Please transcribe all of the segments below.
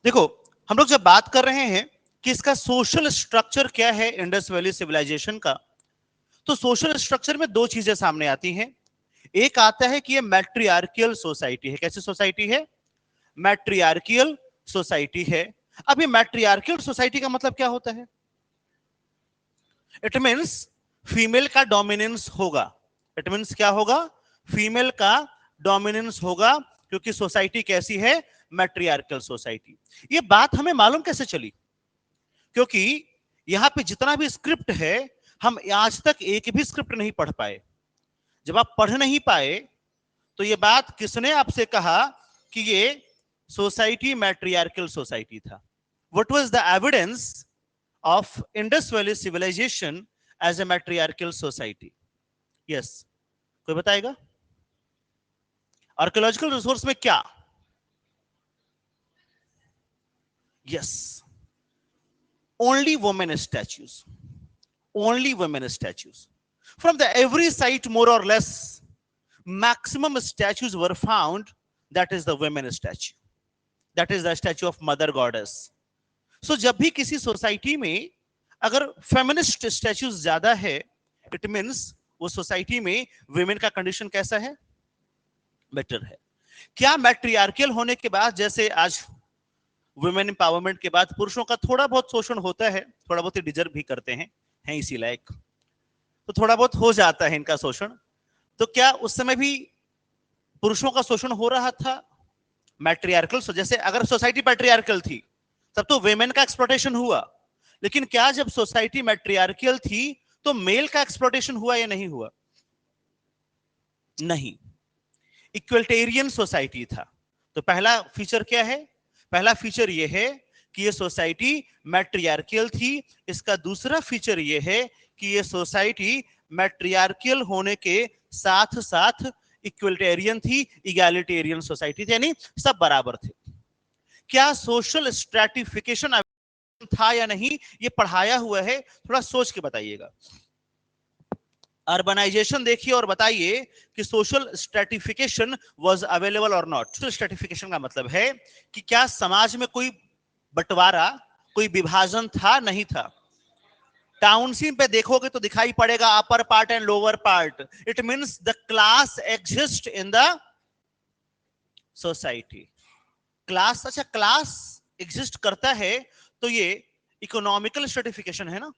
देखो, हम लोग जब बात कर रहे हैं कि इसका सोशल स्ट्रक्चर क्या है इंडस वैली सिविलाइजेशन का, तो सोशल स्ट्रक्चर में दो चीजें सामने आती हैं। एक आता है कि ये मैट्रियार्कियल सोसाइटी है। कैसी सोसाइटी है? मैट्रियार्कियल सोसाइटी है। अब ये मैट्रियार्कियल सोसाइटी का मतलब क्या होता है? इट मींस फीमेल का डोमिनेंस होगा। इट मींस क्या होगा? फीमेल का डोमिनेंस होगा, क्योंकि सोसाइटी कैसी है? मैट्रियार्कियल सोसाइटी। ये बात हमें मालूम कैसे चली? क्योंकि यहां पे जितना भी स्क्रिप्ट है, हम आज तक एक भी स्क्रिप्ट नहीं पढ़ पाए। जब आप पढ़ नहीं पाए तो ये बात किसने आपसे कहा कि ये सोसाइटी मैट्रियार्कियल सोसाइटी था? What was the evidence of Indus valley civilisation as a matriarchal society? Yes, कोई बताएगा? आर्कियोलॉजिकल रिसोर्स में क्या? Yes, only women statues. Only women statues from the every site, more or less maximum statues were found. That is the women statue, that is the statue of mother goddess. So जब भी किसी society में अगर feminist statues ज्यादा है, it means वो society में women का कंडीशन कैसा है? बेटर है। क्या मैट्रियार्कियल होने के बाद, जैसे आज वुमेन एम्पावरमेंट के बाद पुरुषों का थोड़ा बहुत शोषण होता है, थोड़ा बहुत ही डिजर्व भी करते हैं इसी लायक, तो थोड़ा बहुत हो जाता है इनका शोषण, तो क्या उस समय भी पुरुषों का शोषण हो रहा था? मैट्रियार्कल, जैसे अगर सोसाइटी मैट्रियार्कल थी तब तो वेमेन का एक्सप्लॉटेशन हुआ, लेकिन क्या जब सोसाइटी मैट्रियार्कल थी तो मेल का एक्सप्लॉटेशन हुआ या नहीं हुआ? नहीं, इक्वलिटेरियन सोसाइटी था। तो पहला फीचर क्या है? पहला फीचर यह है कि यह सोसाइटी मैट्रियार्कल थी। इसका दूसरा फीचर यह है कि यह सोसाइटी मैट्रियार्कल होने के साथ साथ इक्वलिटेरियन थी, इगैलिटेरियन सोसाइटी थी, यानी सब बराबर थे। क्या सोशल स्ट्रैटिफिकेशन था या नहीं, ये पढ़ाया हुआ है, थोड़ा सोच के बताइएगा। अर्बनाइजेशन देखिए और बताइए कि सोशल स्ट्रैटिफिकेशन वाज अवेलेबल और नॉट। सोशल स्ट्रैटिफिकेशन का मतलब है कि क्या समाज में कोई बंटवारा, कोई विभाजन था? नहीं था। टाउनशिप पे देखोगे तो दिखाई पड़ेगा upper part and lower part. It means the class exist in the society. Class, अच्छा क्लास एग्जिस्ट करता है तो ये इकोनॉमिकल स्ट्रेटिफिकेशन है ना?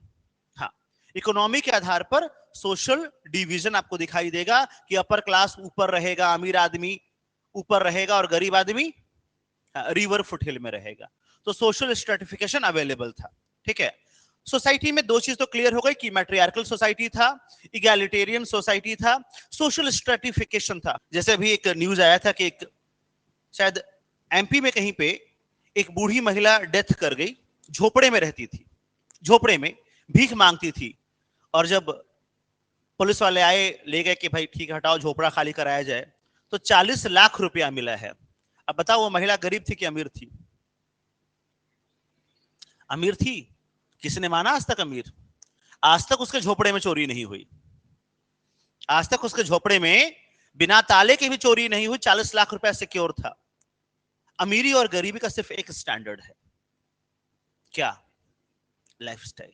हाँ, इकोनॉमी के आधार पर सोशल डिवीजन आपको दिखाई देगा कि अपर क्लास ऊपर रहेगा, अमीर आदमी ऊपर रहेगा और गरीब आदमी रिवर फुटहिल में रहेगा। तो सोशल स्ट्रेटिफिकेशन अवेलेबल था। ठीक है, सोसाइटी में दो चीज तो क्लियर हो गई कि मैट्रियार्कल सोसाइटी था, इगैलिटेरियन सोसाइटी था, सोशल स्ट्रेटिफिकेशन था। जैसे अभी एक न्यूज आया था कि एक शायद एमपी में कहीं पे एक बूढ़ी महिला डेथ कर गई, झोपड़े में रहती थी, झोपड़े में भीख मांगती थी, और जब पुलिस वाले आए, ले गए कि भाई ठीक है हटाओ, झोपड़ा खाली कराया जाए, तो 40 लाख रुपया मिला है। अब बताओ वो महिला गरीब थी कि अमीर थी? अमीर थी। किसने माना आज तक अमीर? आज तक उसके झोपड़े में चोरी नहीं हुई, आज तक उसके झोपड़े में बिना ताले के भी चोरी नहीं हुई, 40 लाख रुपया सिक्योर था। अमीरी और गरीबी का सिर्फ एक स्टैंडर्ड है, क्या? लाइफस्टाइल।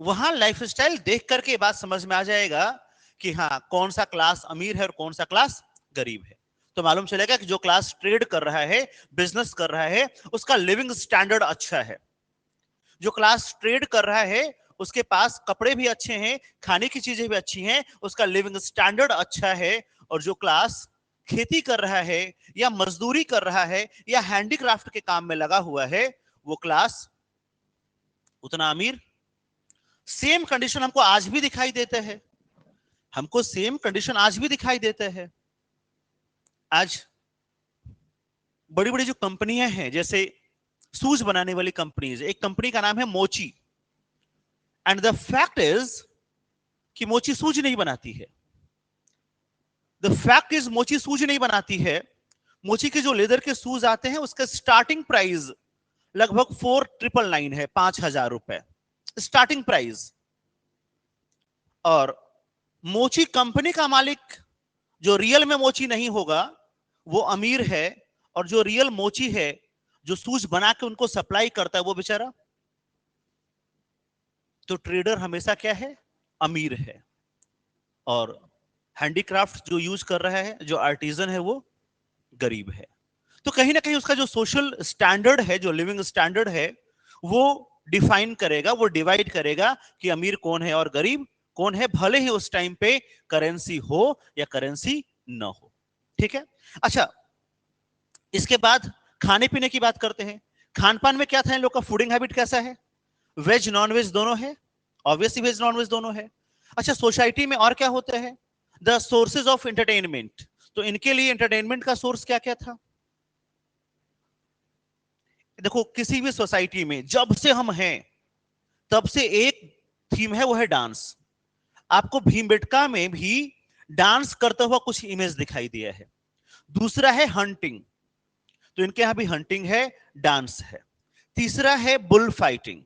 वहां लाइफस्टाइल देख करके बात समझ में आ जाएगा कि हाँ कौन सा क्लास अमीर है और कौन सा क्लास गरीब है। तो मालूम चलेगा कि जो क्लास ट्रेड कर रहा है, बिजनेस कर रहा है, उसका लिविंग स्टैंडर्ड अच्छा है। जो क्लास ट्रेड कर रहा है उसके पास कपड़े भी अच्छे हैं, खाने की चीजें भी अच्छी हैं, उसका लिविंग स्टैंडर्ड अच्छा है। और जो क्लास खेती कर रहा है या मजदूरी कर रहा है या हैंडीक्राफ्ट के काम में लगा हुआ है, वो क्लास उतना अमीर। सेम कंडीशन हमको आज भी दिखाई देते हैं, हमको सेम कंडीशन आज भी दिखाई देते हैं। आज बड़ी बड़ी जो कंपनियां हैं, जैसे शूज बनाने वाली कंपनीज, एक कंपनी का नाम है मोची, एंड द फैक्ट इज कि मोची शूज नहीं बनाती है। द फैक्ट इज मोची शूज नहीं बनाती है। मोची के जो लेदर के शूज आते हैं उसका स्टार्टिंग प्राइस लगभग 4999 है, 5,000 रुपए स्टार्टिंग प्राइस। और मोची कंपनी का मालिक जो रियल में मोची नहीं होगा वो अमीर है, और जो रियल मोची है जो शूज बना के उनको सप्लाई करता है वो बेचारा। तो ट्रेडर हमेशा क्या है, अमीर है, और हैंडीक्राफ्ट जो यूज कर रहा है, जो आर्टिजन है, वो गरीब है। तो कहीं ना कहीं उसका जो सोशल स्टैंडर्ड है, जो लिविंग स्टैंडर्ड है, वो डिफाइन करेगा, वो डिवाइड करेगा कि अमीर कौन है और गरीब कौन है, भले ही उस टाइम पे करेंसी हो या करेंसी न हो। ठीक है। अच्छा, इसके बाद खाने पीने की बात करते हैं। खान पान में क्या था इन लोग का, फूडिंग हैबिट कैसा है, वेज नॉन वेज दोनों है, ऑब्वियसली वेज नॉन वेज दोनों है। अच्छा, सोसाइटी में और क्या होता है, द सोर्सेज ऑफ एंटरटेनमेंट। तो इनके लिए एंटरटेनमेंट का सोर्स क्या क्या था। देखो, किसी भी सोसाइटी में जब से हम हैं तब से एक थीम है, वो है डांस। आपको भीमबेटका में भी डांस करता हुआ कुछ इमेज दिखाई दिया है। दूसरा है हंटिंग, तो इनके यहां भी हंटिंग है, डांस है। तीसरा है बुल फाइटिंग,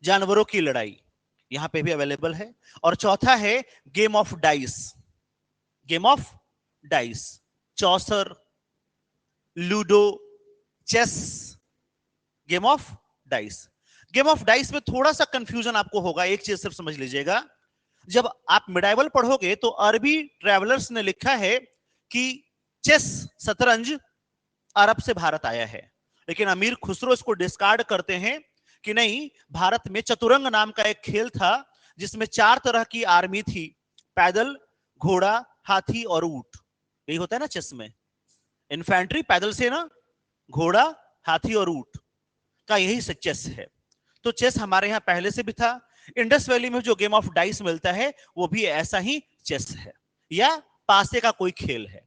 जानवरों की लड़ाई, यहां पे भी अवेलेबल है। और चौथा है game of dice, game of dice, चौसर, ludo, chess, game of dice. Game of dice में थोड़ा सा कंफ्यूजन आपको होगा, एक चीज सिर्फ समझ लीजिएगा। जब आप मिडाइवल पढ़ोगे तो अरबी ट्रैवलर्स ने लिखा है कि चेस, शतरंज, अरब से भारत आया है, लेकिन अमीर खुसरो इसको डिस्कार्ड करते हैं कि नहीं, भारत में चतुरंग नाम का एक खेल था जिसमें 4 तरह की आर्मी थी, पैदल, घोड़ा, हाथी और ऊंट। यही होता है ना चेस में, इन्फेंट्री, पैदल सेना, घोड़ा, हाथी और ऊंट का यही चेस है। तो चेस हमारे यहां पहले से भी था। इंडस वैली में जो गेम ऑफ डाइस मिलता है वो भी ऐसा ही चेस है, या पासे का कोई खेल है।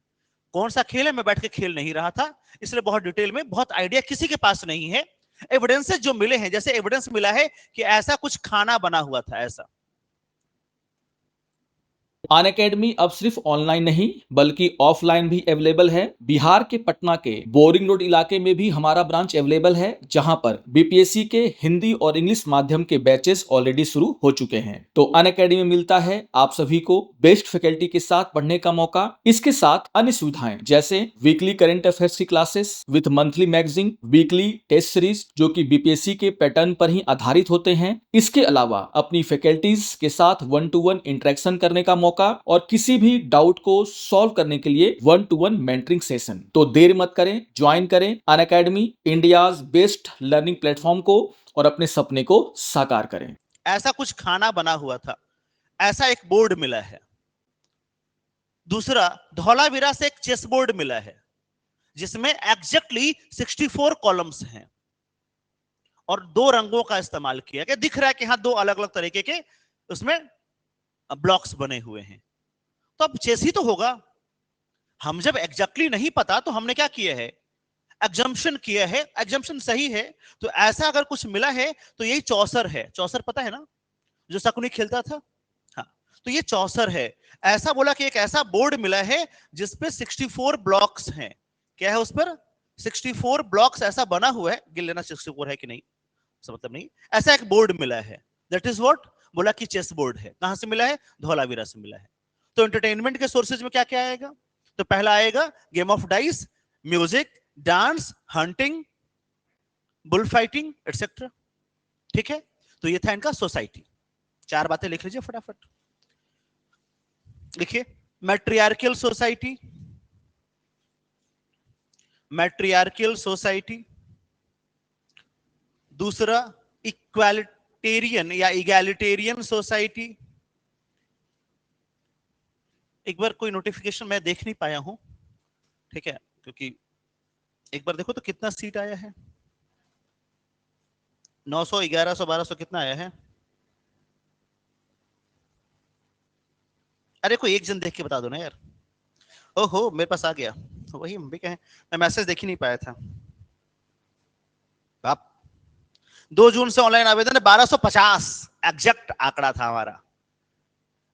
कौन सा खेल है मैं बैठ के खेल नहीं रहा था, इसलिए बहुत डिटेल में बहुत आइडिया किसी के पास नहीं है। एविडेंसेस जो मिले हैं, जैसे एविडेंस मिला है कि ऐसा कुछ खाना बना हुआ था, ऐसा। अनअकैडमी अब सिर्फ ऑनलाइन नहीं बल्कि ऑफलाइन भी अवेलेबल है। बिहार के पटना के बोरिंग रोड इलाके में भी हमारा ब्रांच अवेलेबल है, जहां पर बीपीएससी के हिंदी और इंग्लिश माध्यम के बैचेस ऑलरेडी शुरू हो चुके हैं। तो अनअकैडमी में मिलता है आप सभी को बेस्ट फैकल्टी के साथ पढ़ने का मौका। इसके साथ अन्य सुविधाएं जैसे वीकली करंट अफेयर्स की classes with monthly magazine, weekly test series जो कि बीपीएससी के पैटर्न पर ही आधारित होते हैं। इसके अलावा अपनी फैकल्टीज के साथ 1-to-1 इंटरेक्शन करने का मौका और किसी भी डाउट को सॉल्व करने के लिए 1-to-1 मेंटरिंग सेशन। तो देर मत करें, ज्वाइन करें Unacademy, India's best learning platform को, और अपने सपने को साकार करें। ऐसा कुछ खाना बना हुआ था, ऐसा एक बोर्ड मिला है। दूसरा, धौलावीरा से एक चेस बोर्ड मिला है जिसमें एग्जैक्टली 64 कॉलम्स हैं और 2 रंगों का इस्तेमाल किया गया। दिख रहा है कि हाँ 2 अलग अलग तरीके के उसमें ब्लॉक्स बने हुए हैं। तो अब चेस ही तो होगा। हम जब एग्जैक्टली नहीं पता तो हमने क्या किया है, एग्जम्पशन किया है। एग्जम्पशन सही है, तो ऐसा अगर कुछ मिला है तो यही चौसर है। चौसर पता है ना, जो शकुनी खेलता था, हाँ, तो ये चौसर है। ऐसा बोला कि एक ऐसा बोर्ड मिला है जिसपे 64 ब्लॉक्स हैं। क्या है उस पर, 64 ब्लॉक्स ऐसा बना हुआ है, गिन लेना 64 है कि नहीं, उसका मतलब नहीं। ऐसा एक बोर्ड मिला है, दैट इज व्हाट, बोला कि चेस बोर्ड है। कहां से मिला है, धौलावीरा से मिला है। तो एंटरटेनमेंट के सोर्सेज में क्या क्या आएगा, तो पहला आएगा game of dice, music, dance, hunting, bull fighting etcetera. ठीक है, तो ये था इनका सोसाइटी। 4 बातें लिख लीजिए फटाफट। लिखिए, मैट्रियार्कियल सोसाइटी, मैट्रियार्कियल सोसाइटी। दूसरा, इक्वालिटेरियन या इगैलिटेरियन सोसाइटी। एक बार कोई नोटिफिकेशन मैं देख नहीं पाया हूं, ठीक है, क्योंकि एक बार देखो तो कितना सीट आया है, 900, 1100, 1200 कितना आया है। अरे कोई एक जन देख के बता दो ना यार। ओहो, मेरे पास आ गया, वही हम भी कहें, मैं मैसेज देख ही नहीं पाया था। आप 2 जून से ऑनलाइन आवेदन है, 1250 एग्जैक्ट आंकड़ा था हमारा।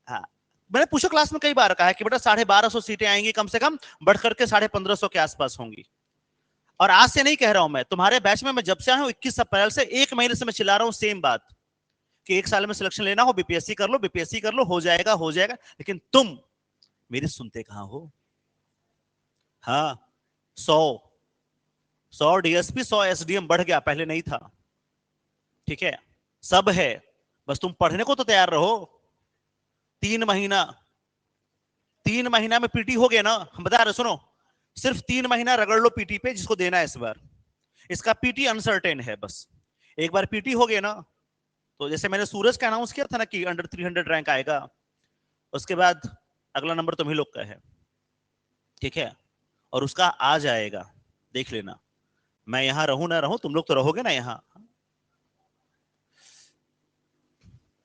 हाँ, मैंने पूछो क्लास में कई बार कहा है कि बेटा 1250 सीटें आएंगी कम से कम, बढ़कर के 1550 के आसपास होंगी। और आज से नहीं कह रहा हूं मैं, तुम्हारे बैच में मैं जब से आया हूं 21 अप्रैल से, 1 महीने से मैं चिल्ला रहा हूं सेम बात कि 1 साल में सिलेक्शन लेना हो, बीपीएससी कर लो, बीपीएससी कर लो, हो जाएगा हो जाएगा। लेकिन तुम मेरी सुनते कहां हो। हाँ, 100 100 डीएसपी 100 एसडीएम बढ़ गया, पहले नहीं था। ठीक है, सब है, बस तुम पढ़ने को तो तैयार रहो। 3 महीना, 3 महीना में पीटी हो गया ना, हम बता रहे, सुनो, सिर्फ 3 महीना रगड़ लो पीटी पे, जिसको देना है इस बार। इसका पीटी अनसर्टेन है, बस एक बार पीटी हो गया ना, तो जैसे मैंने सूरज का अनाउंस किया था ना कि अंडर 300 रैंक आएगा, उसके बाद अगला नंबर तुम्ही लोग का है। ठीक है, और उसका आ जाएगा, देख लेना। मैं यहां रहूं ना रहूं, तुम लोग तो रहोगे ना यहां,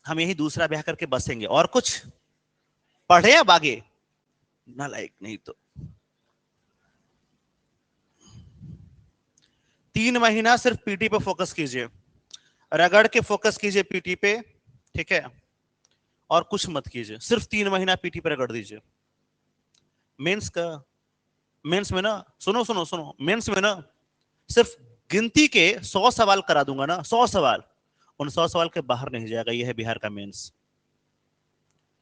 हम यही दूसरा ब्याह करके बसेंगे। और कुछ पढ़े अब आगे ना, लाइक नहीं तो 3 महीना सिर्फ पीटी पे फोकस कीजिए, रगड़ के फोकस कीजिए पीटी पे। ठीक है, और कुछ मत कीजिए, सिर्फ 3 महीना पीटी पे रगड़ दीजिए। मेंस का, मेंस में ना, सुनो सुनो सुनो, मेंस में ना सिर्फ गिनती के 100 सवाल करा दूंगा ना, 100 सवाल, उन 100 सवाल के बाहर नहीं जाएगा। यह है बिहार का मेंस।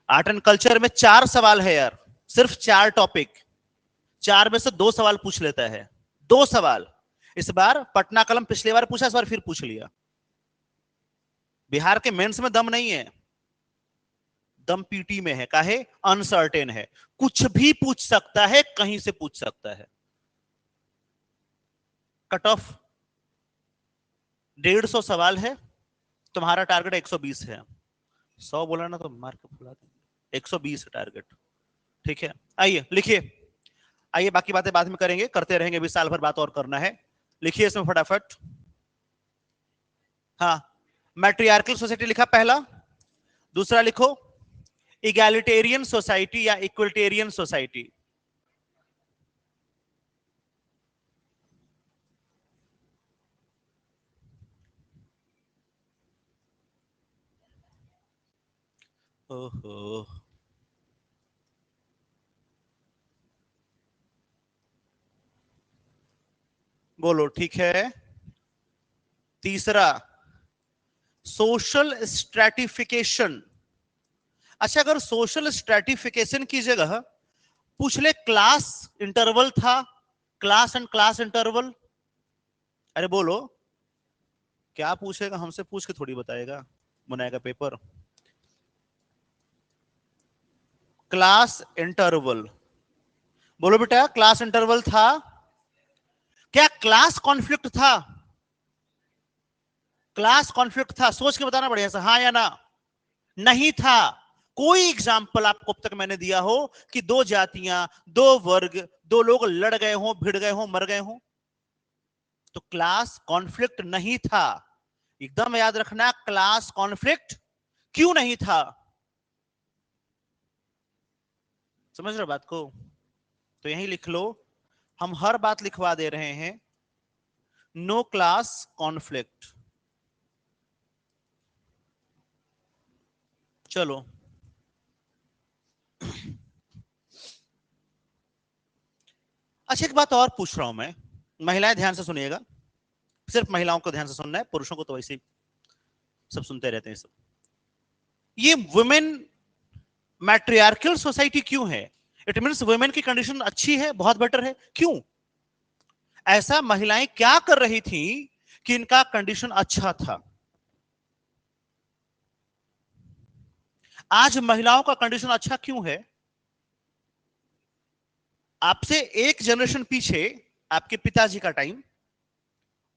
आर्ट एंड कल्चर में 4 सवाल है यार, सिर्फ 4 टॉपिक, 4 में से 2 सवाल पूछ लेता है, 2 सवाल। इस बार पटना कलम पिछली बार पूछा, इस बार फिर पूछ लिया। बिहार के मेंस में दम नहीं है, दम पीटी में है। काहे? अनसर्टेन है, कुछ भी पूछ सकता है, कहीं से पूछ सकता है। कट ऑफ 150 सवाल है, तुम्हारा टारगेट 120 है। 100 बोला ना तो मार के फुला देंगे, 120 है टारगेट। ठीक है, आइए लिखिए, आइए बाकी बातें बाद में करेंगे, करते रहेंगे, अभी साल भर बात और करना है। लिखिए इसमें फटाफट। हाँ, मैट्रियार्कल सोसाइटी लिखा पहला। दूसरा लिखो इगैलिटेरियन सोसाइटी या इक्वलिटेरियन सोसाइटी। ओहो, बोलो ठीक है। तीसरा सोशल स्ट्रैटिफिकेशन। अच्छा, अगर सोशल स्ट्रैटिफिकेशन की जगह पूछ ले क्लास इंटरवल था, क्लास एंड क्लास इंटरवल, अरे बोलो क्या पूछेगा, हमसे पूछ के थोड़ी बताएगा, बनाएगा पेपर। क्लास इंटरवल, बोलो बेटा क्लास इंटरवल था क्या? क्लास कॉन्फ्लिक्ट था? क्लास कॉन्फ्लिक्ट था? सोच के बताना बढ़िया सा, हाँ या ना। नहीं था। कोई एग्जाम्पल आपको अब तक मैंने दिया हो कि 2 जातियां, 2 वर्ग, 2 लोग लड़ गए हो, भिड़ गए हो, मर गए हो? तो क्लास कॉन्फ्लिक्ट नहीं था। एकदम याद रखना, क्लास कॉन्फ्लिक्ट क्यों नहीं था? समझ रहे बात को? तो यही लिख लो, हम हर बात लिखवा दे रहे हैं, नो क्लास कॉन्फ्लिक्ट। चलो, अच्छा एक बात और पूछ रहा हूं मैं, महिलाएं ध्यान से सुनिएगा, सिर्फ महिलाओं को ध्यान से सुनना है, पुरुषों को तो वैसे ही सब सुनते रहते हैं सब। ये वुमेन मैट्रियार्कल सोसाइटी क्यों है? इट मींस वुमेन की कंडीशन अच्छी है, बहुत बेटर है, क्यों? ऐसा महिलाएं क्या कर रही थी कि इनका कंडीशन अच्छा था? आज महिलाओं का कंडीशन अच्छा क्यों है? आपसे एक जनरेशन पीछे, आपके पिताजी का टाइम,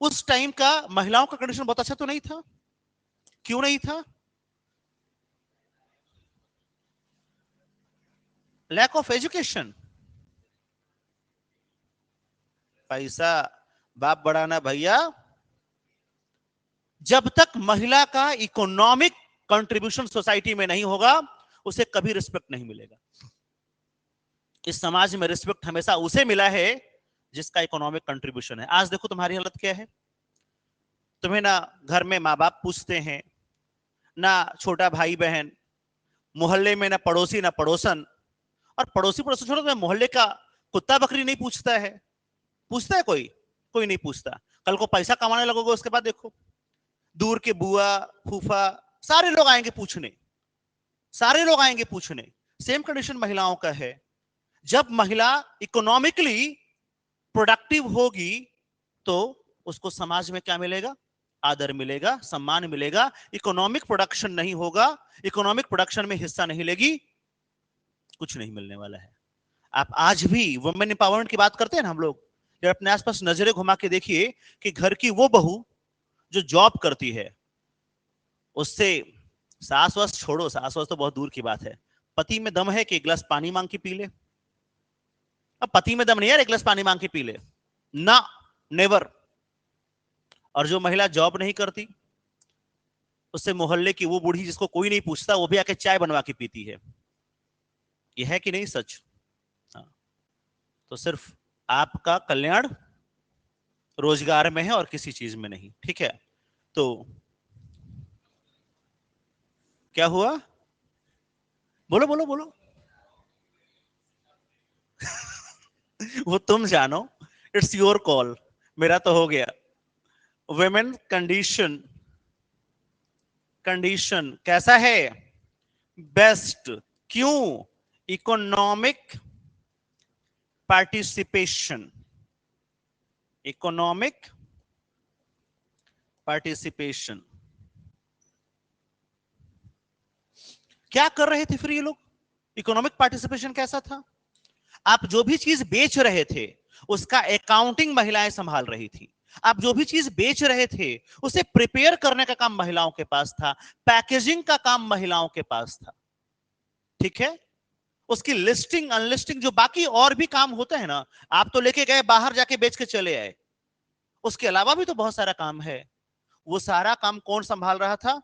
उस टाइम का महिलाओं का कंडीशन बहुत अच्छा तो नहीं था? क्यों नहीं था? Lack of education. पैसा बाप बड़ा ना भैया, जब तक महिला का इकोनॉमिक कंट्रीब्यूशन सोसाइटी में नहीं होगा, उसे कभी रिस्पेक्ट नहीं मिलेगा। इस समाज में रिस्पेक्ट हमेशा उसे मिला है जिसका इकोनॉमिक कंट्रीब्यूशन है। आज देखो तुम्हारी हालत क्या है, तुम्हें ना घर में माँ बाप पूछते हैं, ना छोटा भाई बहन, मोहल्ले में ना पड़ोसी ना पड़ोसन। और पड़ोसी पड़ोसी छोड़ो, तो मोहल्ले का कुत्ता बकरी नहीं पूछता है? पूछता है कोई? कोई नहीं पूछता। कल को पैसा कमाने लगोगे, उसके बाद देखो दूर के बुआ फूफा सारे लोग आएंगे पूछने, सारे लोग आएंगे पूछने। सेम कंडीशन महिलाओं का है। जब महिला इकोनॉमिकली प्रोडक्टिव होगी, तो उसको समाज में क्या मिलेगा? आदर मिलेगा, सम्मान मिलेगा। इकोनॉमिक प्रोडक्शन नहीं होगा, इकोनॉमिक प्रोडक्शन में हिस्सा नहीं लेगी, कुछ नहीं मिलने वाला है। आप आज भी वुमेन एम्पावरमेंट की बात करते हैं ना हम लोग, जब अपने आसपास नजरें घुमा के देखिए कि घर की वो बहू जो जॉब करती है, उससे सास वास छोड़ो, सास वास तो बहुत दूर की बात है, पति में दम है कि एक गिलास पानी मांग के पी ले? अब पति में दम नहीं यार एक गिलास पानी मांग के पी ले ना, नेवर। और जो महिला जॉब नहीं करती, उससे मोहल्ले की वो बूढ़ी जिसको कोई नहीं पूछता, वो भी आके चाय बनवा के पीती है। यह है कि नहीं सच? हाँ। तो सिर्फ आपका कल्याण रोजगार में है और किसी चीज में नहीं, ठीक है? तो क्या हुआ? बोलो बोलो बोलो। वो तुम जानो, इट्स योर कॉल, मेरा तो हो गया। वुमेन कंडीशन, कंडीशन कैसा है? बेस्ट। क्यों? Economic participation, economic participation. क्या कर रहे थे फिर ये लोग? इकोनॉमिक पार्टिसिपेशन कैसा था? आप जो भी चीज बेच रहे थे, उसका अकाउंटिंग महिलाएं संभाल रही थी। आप जो भी चीज बेच रहे थे, उसे प्रिपेयर करने का काम महिलाओं के पास था, पैकेजिंग का काम महिलाओं के पास था, ठीक है? उसकी लिस्टिंग अनलिस्टिंग जो बाकी और भी काम होता है ना, आप तो लेके गए बाहर जाके बेच के चले आए, उसके अलावा भी तो बहुत सारा काम है। वो सारा काम कौन संभाल रहा था?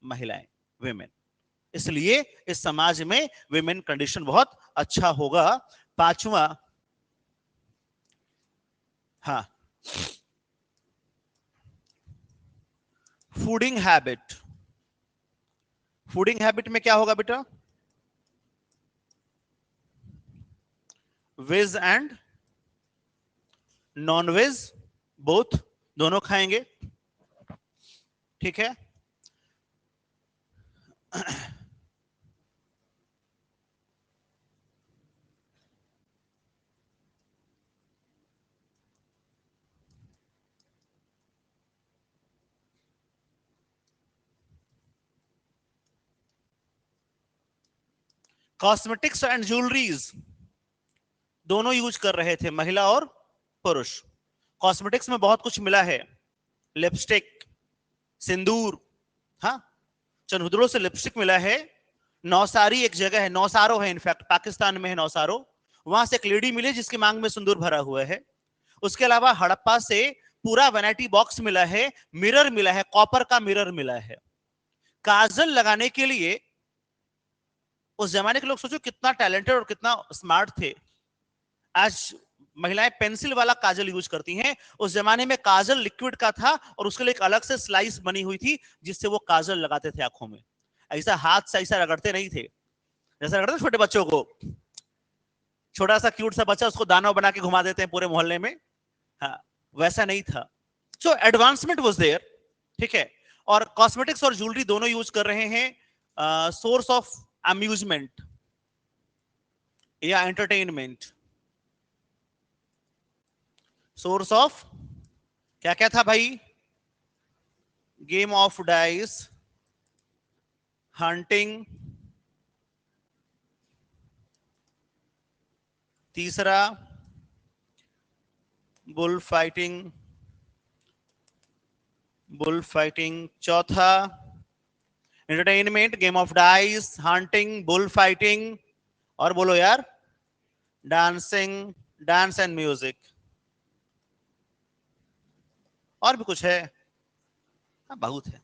महिलाएं, विमेन। इसलिए इस समाज में विमेन कंडीशन बहुत अच्छा होगा। पांचवा, हाँ, फूडिंग हैबिट। फूडिंग हैबिट में क्या होगा बेटा? Veg and non veg both, दोनों खाएंगे, ठीक है? कॉस्मेटिक्स एंड ज्वेलरीज दोनों यूज कर रहे थे, महिला और पुरुष। कॉस्मेटिक्स में बहुत कुछ मिला है, लिपस्टिक, सिंदूर, हाँ, चनहुदड़ों से लिपस्टिक मिला है। नौसारी एक जगह है, नौसारो है, इनफैक्ट पाकिस्तान में है नौसारो, वहां से एक लेडी मिली जिसकी मांग में सिंदूर भरा हुआ है। उसके अलावा हड़प्पा से पूरा वैनिटी बॉक्स मिला है, मिरर मिला है, कॉपर का मिरर मिला है। काजल लगाने के लिए उस जमाने के लोग सोचो कितना टैलेंटेड और कितना स्मार्ट थे। आज महिलाएं पेंसिल वाला काजल यूज करती हैं, उस जमाने में काजल लिक्विड का था और उसके लिए एक अलग से स्लाइस बनी हुई थी जिससे वो काजल लगाते थे आंखों में। ऐसा हाथ से ऐसा रगड़ते नहीं थे जैसा रगड़ते छोटे बच्चों को। छोटा सा क्यूट सा बच्चा, उसको दानव बना के घुमा देते हैं पूरे मोहल्ले में, हाँ, वैसा नहीं था। सो एडवांसमेंट वाज देयर, ठीक है? और कॉस्मेटिक्स और ज्वेलरी दोनों यूज कर रहे हैं सोर्स ऑफ अम्यूजमेंट या एंटरटेनमेंट। सोर्स ऑफ क्या क्या था भाई? गेम ऑफ डाइस, हंटिंग, तीसरा बुल फाइटिंग, बुल फाइटिंग, चौथा entertainment, game of dice, hunting, bull fighting, और बोलो यार, डांसिंग, डांस एंड म्यूजिक। और भी कुछ है? हाँ, बहुत है।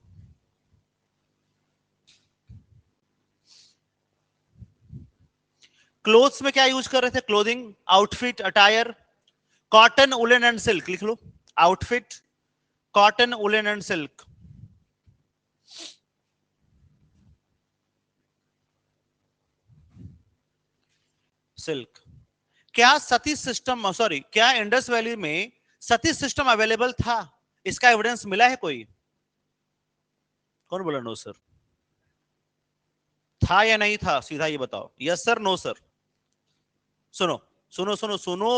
क्लोथ्स में क्या यूज कर रहे थे? Clothing, outfit, attire, cotton, woollen and silk, लिख लो। Outfit, cotton, woollen and silk. Silk. क्या सती सिस्टम, सॉरी, क्या इंडस वैली में सती सिस्टम अवेलेबल था? इसका एविडेंस मिला है कोई? कौन बोला नो सर? था या नहीं था, सीधा ये बताओ, यस सर नो सर। सुनो सुनो सुनो सुनो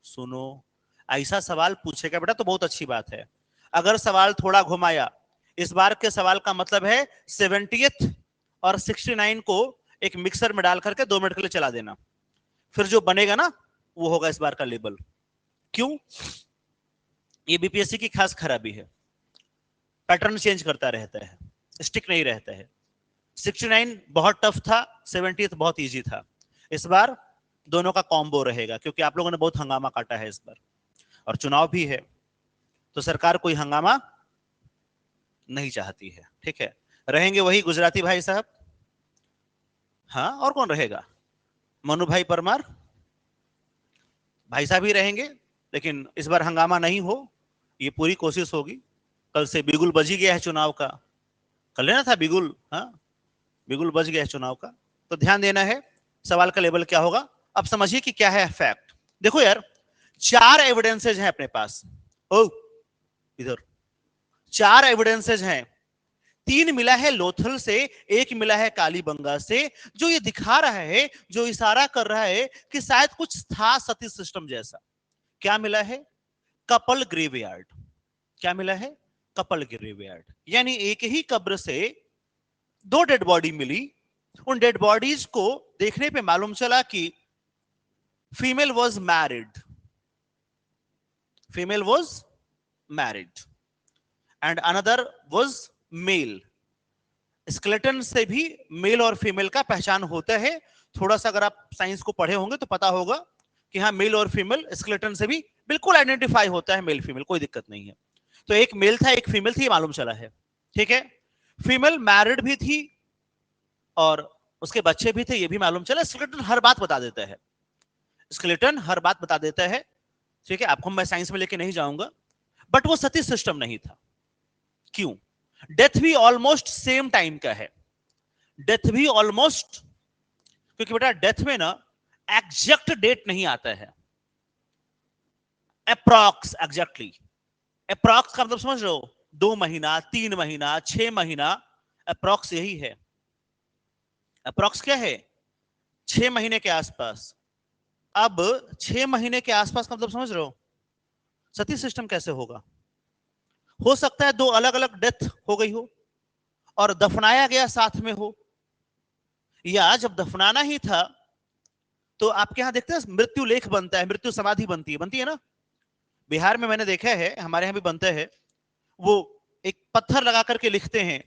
सुनो, ऐसा सवाल पूछेगा बेटा तो बहुत अच्छी बात है। अगर सवाल थोड़ा घुमाया, इस बार के सवाल का मतलब है 70th और 69 को एक मिक्सर में डाल करके 2 मिनट के लिए चला देना, फिर जो बनेगा ना वो होगा इस बार का लेबल। क्यों? ये बीपीएससी की खास खराबी है, पैटर्न चेंज करता रहता है, स्टिक नहीं रहता है। 69 बहुत टफ था, 70th बहुत इजी था। इस बार दोनों का कॉम्बो रहेगा, क्योंकि आप लोगों ने बहुत हंगामा काटा है इस बार, और चुनाव भी है, तो सरकार कोई हंगामा नहीं चाहती है। ठीक है, रहेंगे वही गुजराती भाई साहब, हाँ और कौन रहेगा, मनु भाई परमार भाई साहब ही रहेंगे, लेकिन इस बार हंगामा नहीं हो, ये पूरी कोशिश होगी। कल से बिगुल बज ही गया है चुनाव का, कल लेना था बिगुल, हाँ बिगुल बज गया है चुनाव का, तो ध्यान देना है सवाल का लेवल क्या होगा। अब समझिए कि क्या है फैक्ट। देखो यार, 4 एविडेंसेज हैं अपने पास, ओ इधर 4 एविडेंसेज हैं, 3 मिला है लोथल से, 1 मिला है कालीबंगा से, जो ये दिखा रहा है, जो इशारा कर रहा है कि शायद कुछ था सती सिस्टम जैसा। क्या मिला है? Couple graveyard. क्या मिला है? कपल ग्रेवयार्ड, यानी एक ही कब्र से 2 डेड बॉडी मिली। उन डेड बॉडीज को देखने पे मालूम चला कि female was married, female was married and another was male. Skeleton से भी मेल और फीमेल का पहचान होता है। थोड़ा सा अगर आप साइंस को पढ़े होंगे तो पता होगा कि हाँ, मेल और फीमेल स्केलेटन से भी बिल्कुल आइडेंटिफाई होता है, मेल फीमेल कोई दिक्कत नहीं है। तो एक मेल था एक फीमेल थी, मालूम चला है। ठीक है, फीमेल मैरिड भी थी और उसके बच्चे भी थे, ये भी मालूम चला। स्केलेटन हर बात बता देता है, स्केलेटन हर बात बता देता है। ठीक है, आपको मैं साइंस में लेके नहीं जाऊंगा, बट वो सती सिस्टम नहीं था। क्यों? डेथ भी ऑलमोस्ट सेम टाइम का है, डेथ भी ऑलमोस्ट, क्योंकि बेटा डेथ में ना एग्जैक्ट डेट नहीं आता है, अप्रॉक्स, एग्जैक्टली अप्रॉक्स का मतलब समझ रहे हो, 2 महीना 3 महीना 6 महीना, अप्रॉक्स यही है। अप्रॉक्स क्या है? 6 महीने के आसपास। अब 6 महीने के आसपास का मतलब समझ रहे हो, सती सिस्टम कैसे होगा? हो सकता है 2 अलग अलग डेथ हो गई हो और दफनाया गया साथ में हो, या जब दफनाना ही था तो आपके यहां देखते हैं मृत्यु लेख बनता है, मृत्यु समाधि बनती है ना। बिहार में मैंने देखा है, हमारे यहां भी बनता है, वो एक पत्थर लगा करके लिखते हैं,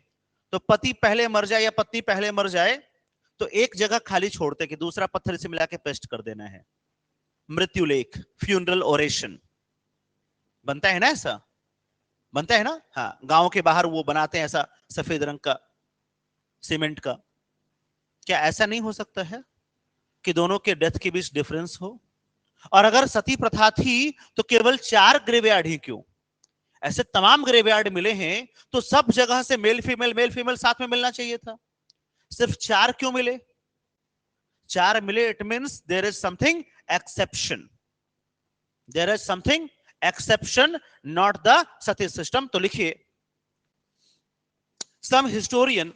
तो पति पहले मर जाए या पत्नी पहले मर जाए तो एक जगह खाली छोड़ते कि दूसरा पत्थर से मिला के पेस्ट कर देना है। मृत्यु लेख, फ्यूनरल ओरेशन बनता है ना, ऐसा बनता है ना। हाँ, गांव के बाहर वो बनाते हैं ऐसा, सफेद रंग का सीमेंट का। क्या ऐसा नहीं हो सकता है कि दोनों के डेथ के बीच डिफरेंस हो? और अगर सती प्रथा थी तो केवल 4 ग्रेवयार्ड ही क्यों? ऐसे तमाम ग्रेवयार्ड मिले हैं तो सब जगह से मेल फीमेल साथ में मिलना चाहिए था, सिर्फ 4 क्यों मिले? 4 मिले, it means there is something exception, there is something exception, not the sati system. तो लिखिए, some historian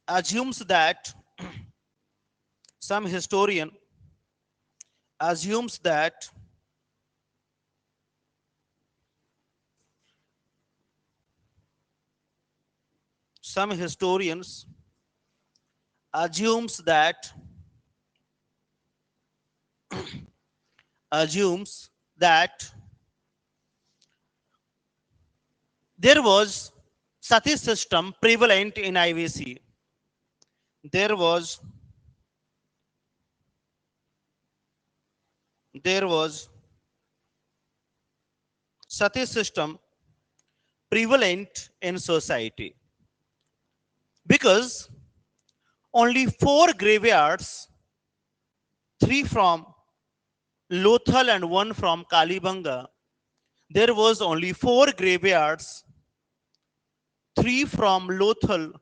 assumes that some historian assumes that some historians assumes that assumes that there was sati system prevalent in IVC. There was sati system prevalent in society because only 4 graveyards, 3 from Lothal and 1 from Kalibanga. There was only 4 graveyards, 3 from Lothal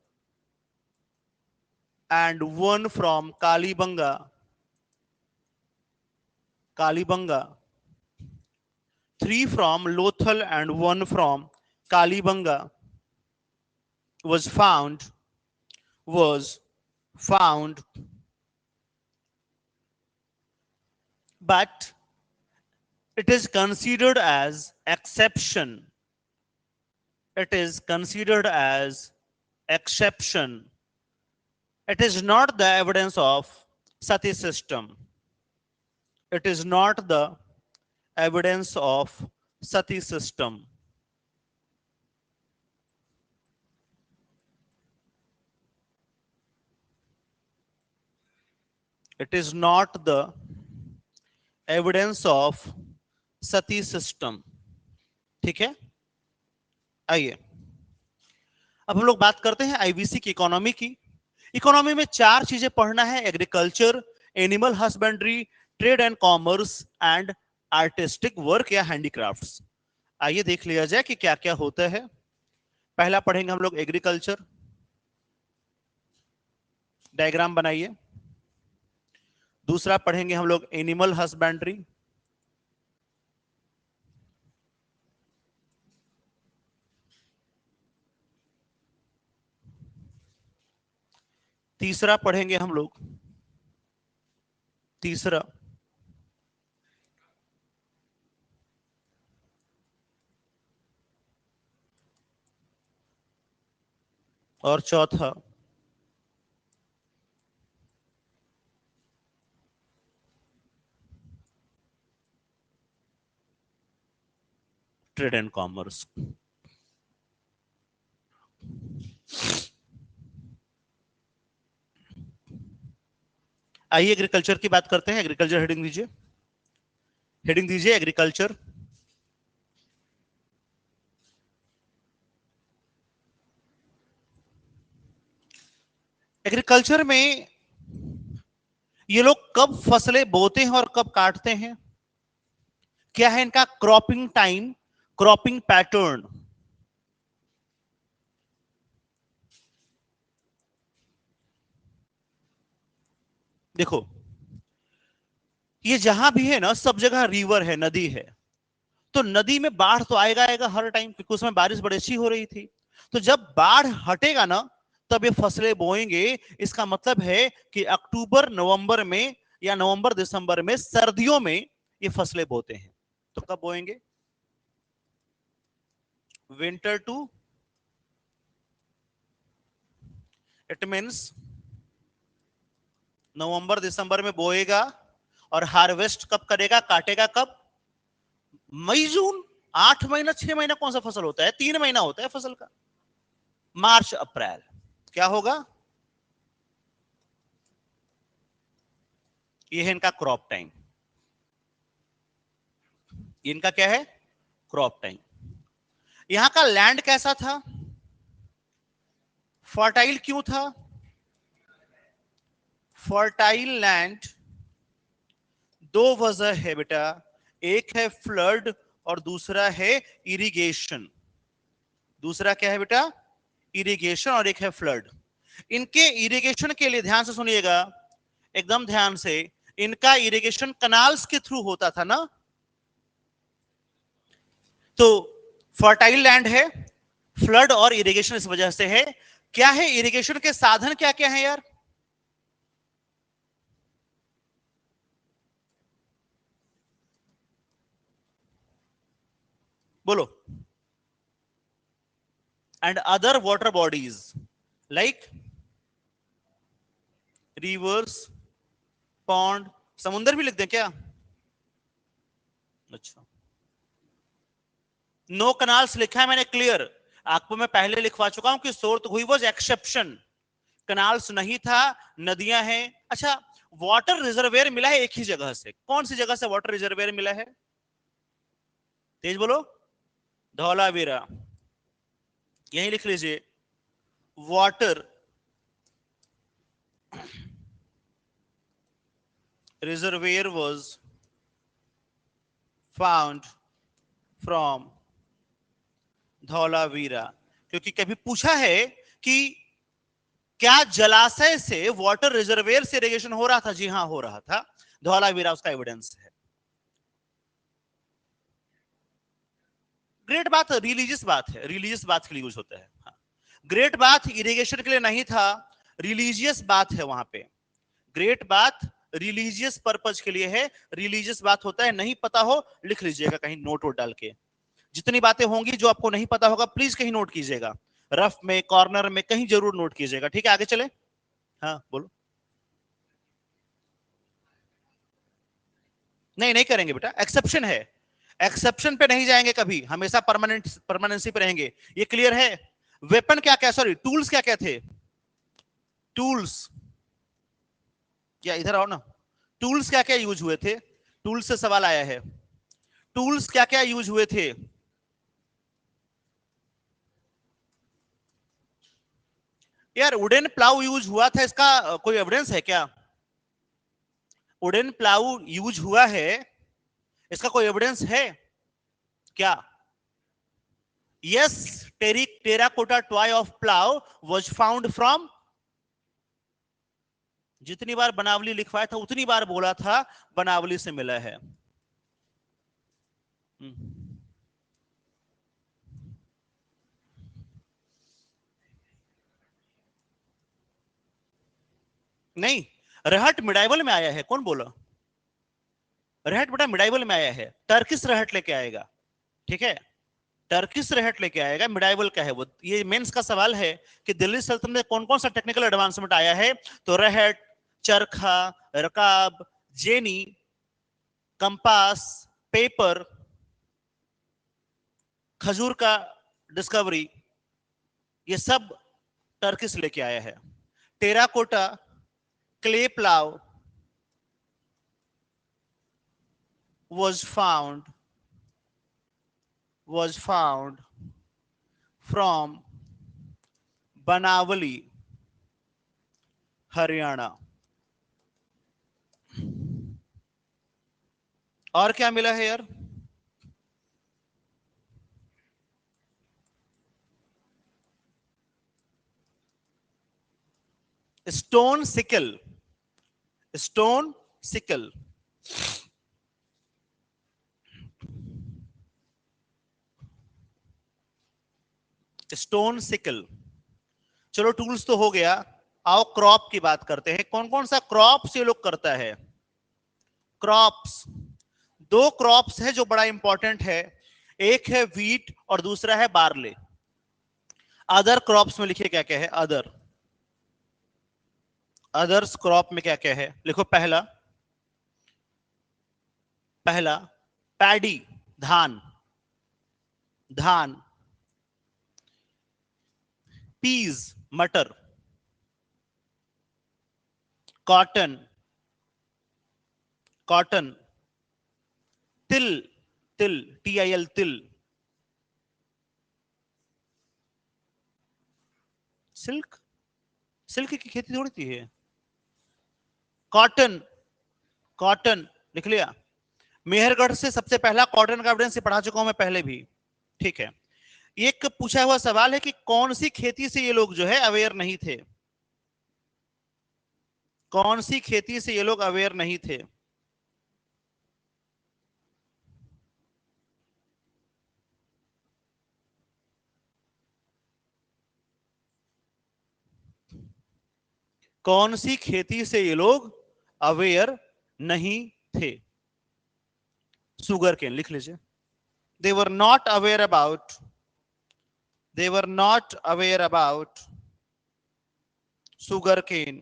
and 1 from Kalibanga. 3 from Lothal and 1 from Kalibanga was found but it is considered as exception. It is considered as exception. It is not the evidence of sati system. It is not the evidence of sati system. It is not the evidence of sati system. ठीक है, आइए अब हम लोग बात करते हैं IBC की इकोनॉमी की। इकोनॉमी में चार चीजें पढ़ना है: agriculture, animal husbandry, trade and commerce and artistic work या हैंडीक्राफ्ट्स। आइए देख लिया जाए कि क्या क्या होता है। पहला पढ़ेंगे हम लोग एग्रीकल्चर, डायग्राम बनाइए। दूसरा पढ़ेंगे हम लोग एनिमल हस्बेंड्री, तीसरा पढ़ेंगे हम लोग और चौथा ट्रेड एंड कॉमर्स। आइए एग्रीकल्चर की बात करते हैं। एग्रीकल्चर हेडिंग दीजिए, हेडिंग दीजिए एग्रीकल्चर। एग्रीकल्चर में ये लोग कब फसलें बोते हैं और कब काटते हैं, क्या है इनका क्रॉपिंग टाइम, क्रॉपिंग पैटर्न। देखो ये जहां भी है ना, सब जगह रिवर है, नदी है, तो नदी में बाढ़ तो आएगा हर टाइम, क्योंकि उसमें बारिश बड़ी अच्छी हो रही थी। तो जब बाढ़ हटेगा ना तब ये फसलें बोएंगे। इसका मतलब है कि अक्टूबर नवंबर में या नवंबर दिसंबर में, सर्दियों में ये फसलें बोते हैं। तो कब बोएंगे? विंटर टू, इट मीन्स नवंबर दिसंबर में बोएगा और हार्वेस्ट कब करेगा, काटेगा कब? मई जून। 8 महीना 6 महीना कौन सा फसल होता है? 3 महीना होता है फसल का, मार्च अप्रैल। क्या होगा? ये है इनका क्रॉप टाइम। इनका क्या है? Crop time. यहां का लैंड कैसा था? फर्टाइल क्यों था? फर्टाइल लैंड दो वजह है बेटा, एक है फ्लड और दूसरा है इरिगेशन। दूसरा क्या है बेटा? इरिगेशन, और एक है फ्लड। इनके इरिगेशन के लिए ध्यान से सुनिएगा, एकदम ध्यान से, इनका इरिगेशन कनाल्स के थ्रू होता था ना। तो फर्टाइल लैंड है, फ्लड और इरिगेशन इस वजह से है। क्या है इरिगेशन के साधन, क्या क्या है यार? बोलो। And other water bodies like reverse, pond, समुद्र भी लिख दें क्या? अच्छा, नो कनाल्स लिखा है मैंने, क्लियर। आपको मैं पहले लिखवा चुका हूं कि सोर्थ हुई वॉज एक्सेप्शन, कनाल्स नहीं था, नदियां हैं। अच्छा, वाटर रिजर्वेयर मिला है एक ही जगह से, कौन सी जगह से वाटर रिजर्वेयर मिला है? तेज बोलो। धौलावीरा, यही लिख लीजिए। Water reservoir was found from Dholavira. क्योंकि कभी पूछा है कि क्या जलाशय से वाटर रिजर्वेयर से इरिगेशन हो रहा था? जी हां, हो रहा था। धौलावीरा उसका एविडेंस है। ग्रेट बात रिलीजियस बात है, रिलीजियस बात के लिए यूज होता है। हाँ। ग्रेट बात इरिगेशन के लिए नहीं था, रिलीजियस बात है वहां पे। ग्रेट बात रिलीजियस पर्पज के लिए है, रिलीजियस बात होता है, नहीं पता हो लिख लीजिएगा कहीं नोट वोट डाल के। जितनी बातें होंगी जो आपको नहीं पता होगा प्लीज कहीं नोट कीजिएगा, रफ में कॉर्नर में कहीं जरूर नोट कीजिएगा, ठीक है? आगे चले। हाँ बोलो। नहीं नहीं करेंगे बेटा, एक्सेप्शन है, एक्सेप्शन पे नहीं जाएंगे कभी, हमेशा परमानेंसी पे रहेंगे, ये क्लियर है? वेपन क्या क्या, सॉरी टूल्स क्या क्या थे? टूल्स क्या, इधर आओ ना, टूल्स क्या क्या यूज हुए थे? टूल्स से सवाल आया है, टूल्स क्या क्या यूज हुए थे? यार वुडन प्लाऊ यूज हुआ था, इसका कोई एविडेंस है क्या? वुडन प्लाऊ यूज हुआ है, इसका कोई एविडेंस है क्या? Yes, terracotta toy of plough was found from, जितनी बार बनावली लिखवाया था उतनी बार बोला था बनावली से मिला है। नहीं, रहट मिडाइवल में आया है, कौन बोला? रहट बेटा मिडाइवल में आया है, टर्किश रहट लेके आएगा, ठीक है? टर्किश रहट लेके आएगा, मिडाइवल का है वो। ये मेंस का सवाल है कि दिल्ली सल्तनत में कौन कौन सा टेक्निकल एडवांसमेंट आया है, तो रहट, चरखा, रकाब, जेनी, कंपास, पेपर, खजूर का डिस्कवरी, ये सब टर्किश लेके आया है। Terracotta, clay plough was found from Banawali, Haryana. और क्या मिला है यार? Stone sickle, stone sickle, stone sickle. चलो टूल्स तो हो गया, आओ क्रॉप की बात करते हैं। कौन कौन सा क्रॉप्स ये लोग करता है? क्रॉप्स, दो क्रॉप्स है जो बड़ा इंपॉर्टेंट है, एक है वीट और दूसरा है बार्ले। अदर क्रॉप्स में लिखिए क्या क्या है, अदर, अदर्स क्रॉप में क्या क्या है लिखो। पहला, पहला पैडी, धान, धान। पीज, मटर। Cotton, cotton. तिल, तिल, TIL, तिल। सिल्क, सिल्क की खेती थोड़ी थी है। कॉटन, कॉटन लिख लिया। मेहरगढ़ से सबसे पहला कॉटन का एविडेंस पढ़ा चुका हूं मैं पहले भी, ठीक है? एक पूछा हुआ सवाल है कि कौन सी खेती से ये लोग जो है अवेयर नहीं थे, कौन सी खेती से ये लोग अवेयर नहीं थे? कौन सी खेती से ये लोग अवेयर नहीं थे? सुगर केन लिख लीजिए। They were not aware about, they were not aware about sugar cane.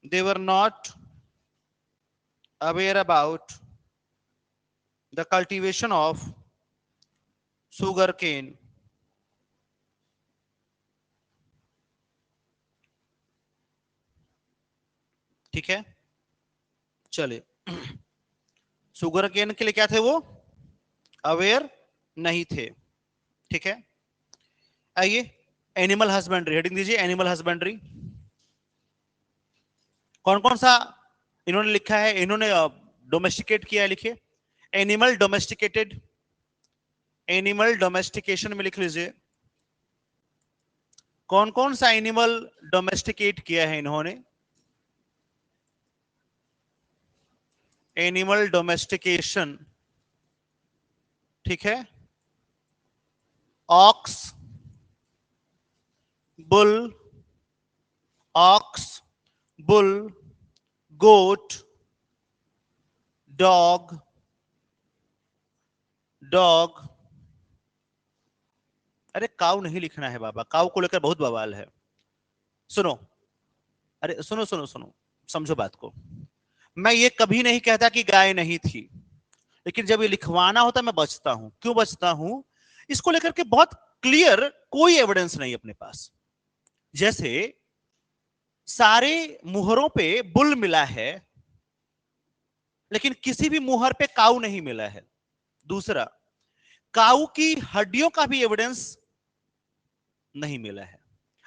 They were not aware about the cultivation of sugar cane. ठीक है, चलिए। सुगर केन के लिए क्या थे वो? अवेयर नहीं थे, ठीक है? आइए, एनिमल हस्बेंड्री, हेडिंग दीजिए एनिमल हस्बेंड्री। कौन कौन सा इन्होंने लिखा है, इन्होंने डोमेस्टिकेट किया है, लिखिए। एनिमल डोमेस्टिकेटेड, एनिमल डोमेस्टिकेशन में लिख लीजिए कौन कौन सा एनिमल डोमेस्टिकेट किया है इन्होंने। एनिमल डोमेस्टिकेशन, ठीक है? ऑक्स, बुल, ऑक्स, बुल, गोट, डॉग, डॉग। अरे काऊ नहीं लिखना है बाबा, काऊ को लेकर बहुत बवाल है। सुनो, अरे सुनो सुनो सुनो, समझो बात को। मैं ये कभी नहीं कहता कि गाय नहीं थी, लेकिन जब ये लिखवाना होता मैं बचता हूं। क्यों बचता हूं? इसको लेकर के बहुत क्लियर कोई एविडेंस नहीं अपने पास। जैसे सारे मुहरों पे बुल मिला है, लेकिन किसी भी मुहर पे काऊ नहीं मिला है। दूसरा, काऊ की हड्डियों का भी एविडेंस नहीं मिला है।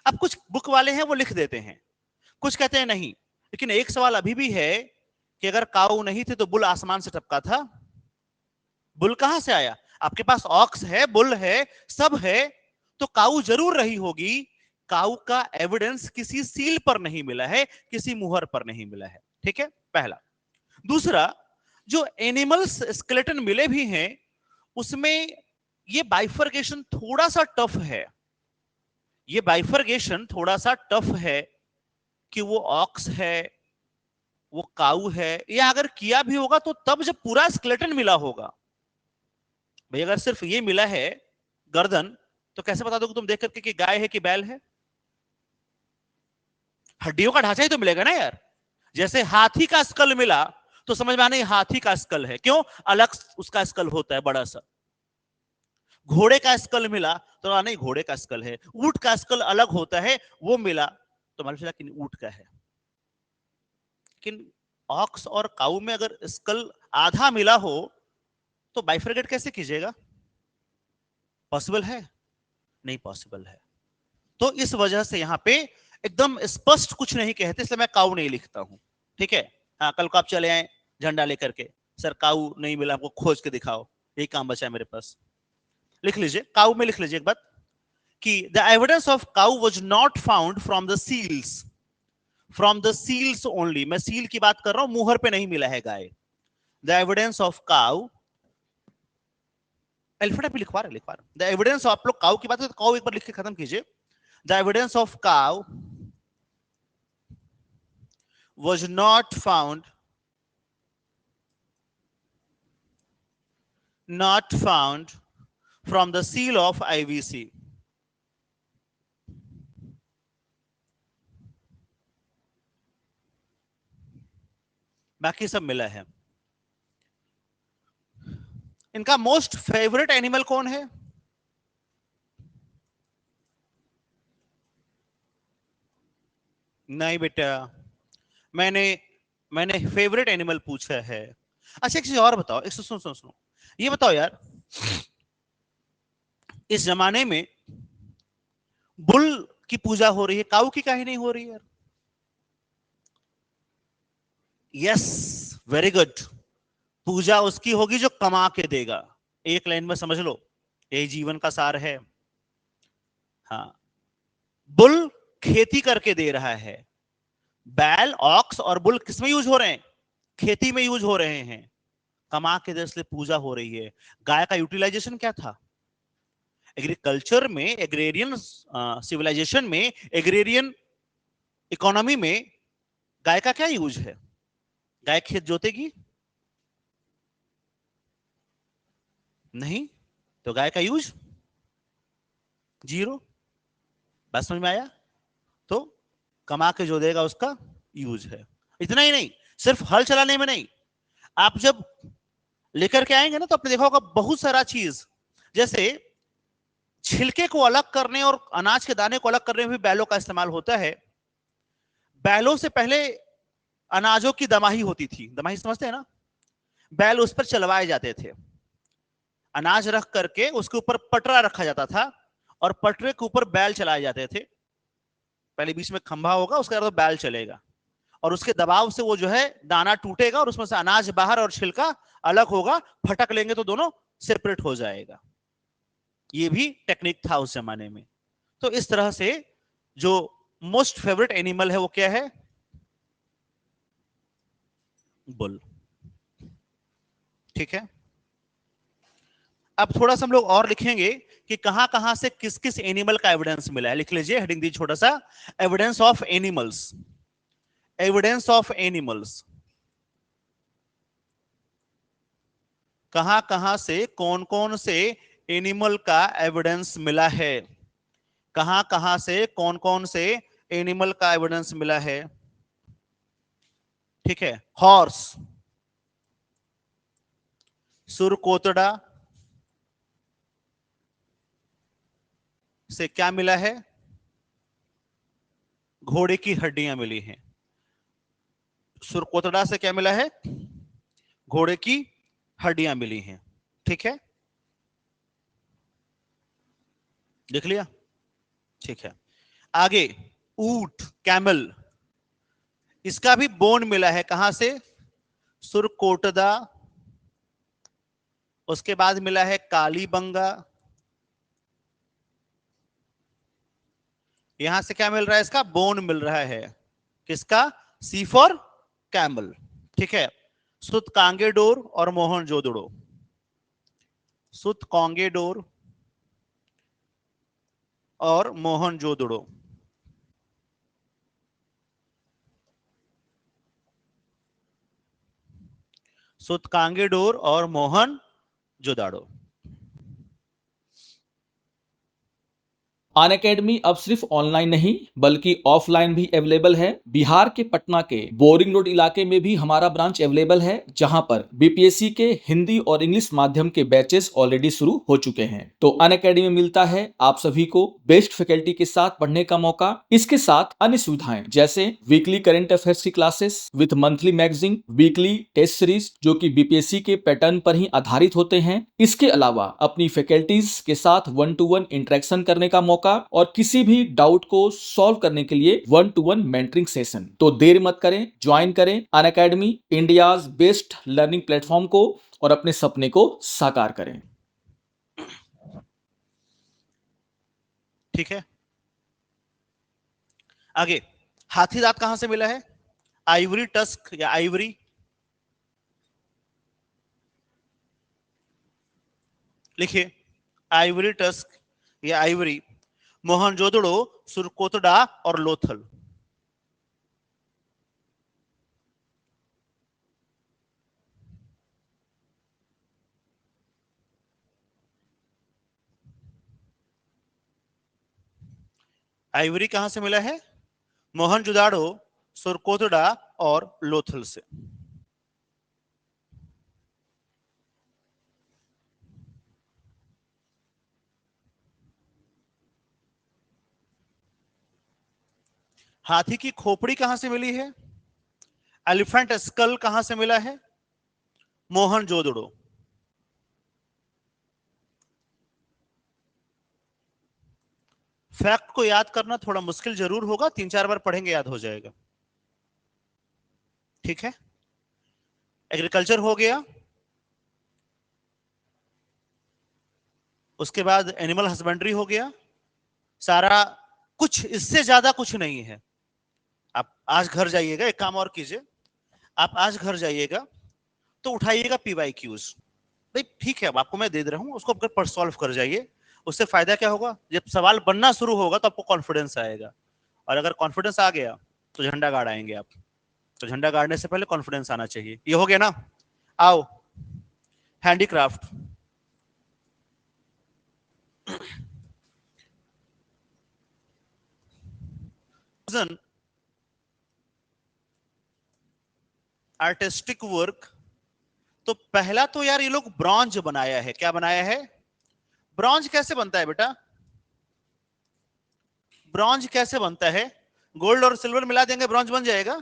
अब कुछ बुक वाले हैं वो लिख देते हैं, कुछ कहते हैं नहीं। लेकिन एक सवाल अभी भी है कि अगर काऊ नहीं थे तो बुल आसमान से टपका था? बुल कहां से आया? आपके पास ऑक्स है, बुल है, सब है, तो काऊ जरूर रही होगी। काऊ का एविडेंस किसी सील पर नहीं मिला है, किसी मुहर पर नहीं मिला है। ठीक है, पहला। दूसरा, जो एनिमल्स स्केलेटन मिले भी हैं उसमें ये बाइफर्केशन थोड़ा सा टफ है। ये बाइफर्केशन थोड़ा सा टफ है कि वो ऑक्स है, वो काऊ है, या अगर किया भी होगा तो तब जब पूरा स्केलेटन मिला होगा। भाई अगर सिर्फ ये मिला है गर्दन, तो कैसे बता दोगे तुम देख करके कि गाय है कि बैल है? हड्डियों का ढांचा ही तो मिलेगा ना यार। जैसे हाथी का स्कल मिला तो समझ में आना हाथी का स्कल है, क्यों? अलग उसका स्कल होता है बड़ा सा। घोड़े का स्कल मिला तो नहीं घोड़े का स्कल है। ऊंट का स्कल अलग होता है, वो मिला तो मालूम चला कि ऊंट का है। लेकिन ऑक्स और काऊ में अगर स्कल आधा मिला हो तो बाइफरकेट कैसे कीजिएगा? पॉसिबल है? नहीं पॉसिबल है। तो इस वजह से यहां पे एकदम स्पष्ट कुछ नहीं कहते, इसलिए मैं काऊ नहीं लिखता हूं। ठीक है, हाँ, कल को आप चले आए झंडा लेकर के, सर काऊ नहीं मिला, हमको खोज के दिखाओ, यही काम बचा है मेरे पास। लिख लीजिए, काऊ में लिख लीजिए एक बात कि the evidence of cow was not found from the seals, from the seals only. मैं सील की बात कर रहा हूं, मुहर पे नहीं मिला है गाय। The evidence of cow, alphabet पे लिखवा रहे। द एविडेंस, आप लोग काऊ की बात है तो काऊ एक बार लिख के खत्म कीजिए। The evidence of cow was not found from the seal of IVC. बाकी सब मिला है। इनका मोस्ट फेवरेट एनिमल कौन है? नहीं बेटा, मैंने मैंने फेवरेट एनिमल पूछा है। अच्छा एक चीज और बताओ, एक सुनो सुनो सुनो, ये बताओ यार, इस जमाने में बुल की पूजा हो रही है, काऊ की काहे नहीं हो रही यार? Yes, very good. पूजा उसकी होगी जो कमा के देगा। एक लाइन में समझ लो, यही जीवन का सार है। हाँ, बुल खेती करके दे रहा है। बैल, ऑक्स और बुल किसमें यूज हो रहे हैं? खेती में यूज हो रहे हैं। कमा के दे, इसलिए पूजा हो रही है। गाय का यूटिलाइजेशन क्या था? एग्रीकल्चर में, एग्रेरियन सिविलाइजेशन में, एग्रेरियन इकोनॉमी में गाय का क्या यूज है? गाय खेत जोतेगी नहीं, तो गाय का यूज जीरो। बात समझ में आया? तो कमा के जो देगा उसका यूज है। इतना ही नहीं, सिर्फ हल चलाने में नहीं, आप जब लेकर के आएंगे ना तो आपने देखा होगा बहुत सारा चीज, जैसे छिलके को अलग करने और अनाज के दाने को अलग करने में भी बैलों का इस्तेमाल होता है। बैलों से पहले अनाजों की दमाही होती थी, दमाही समझते हैं ना? बैल उस पर चलवाए जाते थे, अनाज रख करके उसके ऊपर पटरा रखा जाता था और पटरे के ऊपर बैल चलाए जाते थे। पहले बीच में खंभा होगा, उसके बाद बैल चलेगा और उसके दबाव से वो जो है दाना टूटेगा और उसमें से अनाज बाहर और छिलका अलग होगा। फटक लेंगे तो दोनों सेपरेट हो जाएगा। ये भी टेक्निक था उस जमाने में। तो इस तरह से जो मोस्ट फेवरेट एनिमल है वो क्या है? बुल। ठीक है, अब थोड़ा सा हम लोग और लिखेंगे कि कहां कहां से किस किस एनिमल का एविडेंस मिला है। लिख लीजिए, हेडिंग दी छोटा सा, evidence of animals. Evidence of animals, कहां कहां से कौन कौन से एनिमल का एविडेंस मिला है। कहां कहां से कौन कौन से एनिमल का एविडेंस मिला है। ठीक है, हॉर्स, सुरकोतड़ा से क्या मिला है, घोड़े की हड्डियां मिली हैं। सुरकोतड़ा से क्या मिला है, घोड़े की हड्डियां मिली हैं। ठीक है, लिख लिया। ठीक है, आगे ऊंट, कैमल, इसका भी बोन मिला है। कहां से, सुरकोटदा। उसके बाद मिला है कालीबंगा। यहां से क्या मिल रहा है, इसका बोन मिल रहा है। किसका, सी फॉर कैमल। ठीक है, सुत कांगेडोर और मोहनजोदड़ो। सुत कांगेडोर और मोहनजोदड़ो। सुत कांगेडोर और मोहनजोदड़ो। अनअकैडमी अब सिर्फ ऑनलाइन नहीं बल्कि ऑफलाइन भी अवेलेबल है। बिहार के पटना के बोरिंग रोड इलाके में भी हमारा ब्रांच अवेलेबल है, जहां पर बीपीएससी के हिंदी और इंग्लिश माध्यम के बैचेस ऑलरेडी शुरू हो चुके हैं। तो अनअकैडमी में मिलता है आप सभी को बेस्ट फैकल्टी के साथ पढ़ने का मौका। इसके साथ अन्य सुविधाएं जैसे वीकली करंट अफेयर्स की classes with monthly magazine, weekly test series जो कि बीपीएससी के पैटर्न पर ही आधारित होते हैं। इसके अलावा अपनी फैकल्टीज के साथ 1-to-1 इंटरेक्शन करने का मौका और किसी भी डाउट को सॉल्व करने के लिए 1-to-1 मेंटरिंग सेशन। तो देर मत करें, ज्वाइन करें Unacademy, India's best learning platform को, और अपने सपने को साकार करें। ठीक है, आगे हाथी दांत कहां से मिला है, आइवरी टस्क या आइवरी। लिखिए, आइवरी टस्क या आइवरी, मोहनजोदड़ो, सुरकोतड़ा और लोथल। आइवरी कहां से मिला है, मोहनजोदड़ो, सुरकोतड़ा और लोथल से। हाथी की खोपड़ी कहां से मिली है, एलिफेंट स्कल कहां से मिला है, मोहनजोदड़ो। फैक्ट को याद करना थोड़ा मुश्किल जरूर होगा, 3-4 बार पढ़ेंगे याद हो जाएगा। ठीक है, एग्रीकल्चर हो गया, उसके बाद एनिमल हस्बेंड्री हो गया, सारा कुछ, इससे ज्यादा कुछ नहीं है। आप आज घर जाइएगा, एक काम और कीजिए, आप आज घर जाइएगा तो उठाइएगा PYQs। भाई ठीक है, अब आपको मैं दे रहा हूं, उसको पर सॉल्व कर जाइए। उससे फायदा क्या होगा, जब सवाल बनना शुरू होगा तो आपको कॉन्फिडेंस आएगा, और अगर कॉन्फिडेंस आ गया तो झंडा गाड़ आएंगे आप। तो झंडा गाड़ने से पहले कॉन्फिडेंस आना चाहिए। ये हो गया ना, आओ हैंडीक्राफ्ट। आर्टिस्टिक वर्क, तो पहला तो यार ये लोग ब्रॉन्ज बनाया है। क्या बनाया है, ब्रॉन्ज कैसे बनता है बेटा, ब्रॉन्ज कैसे बनता है, गोल्ड और सिल्वर मिला देंगे ब्रॉन्ज बन जाएगा।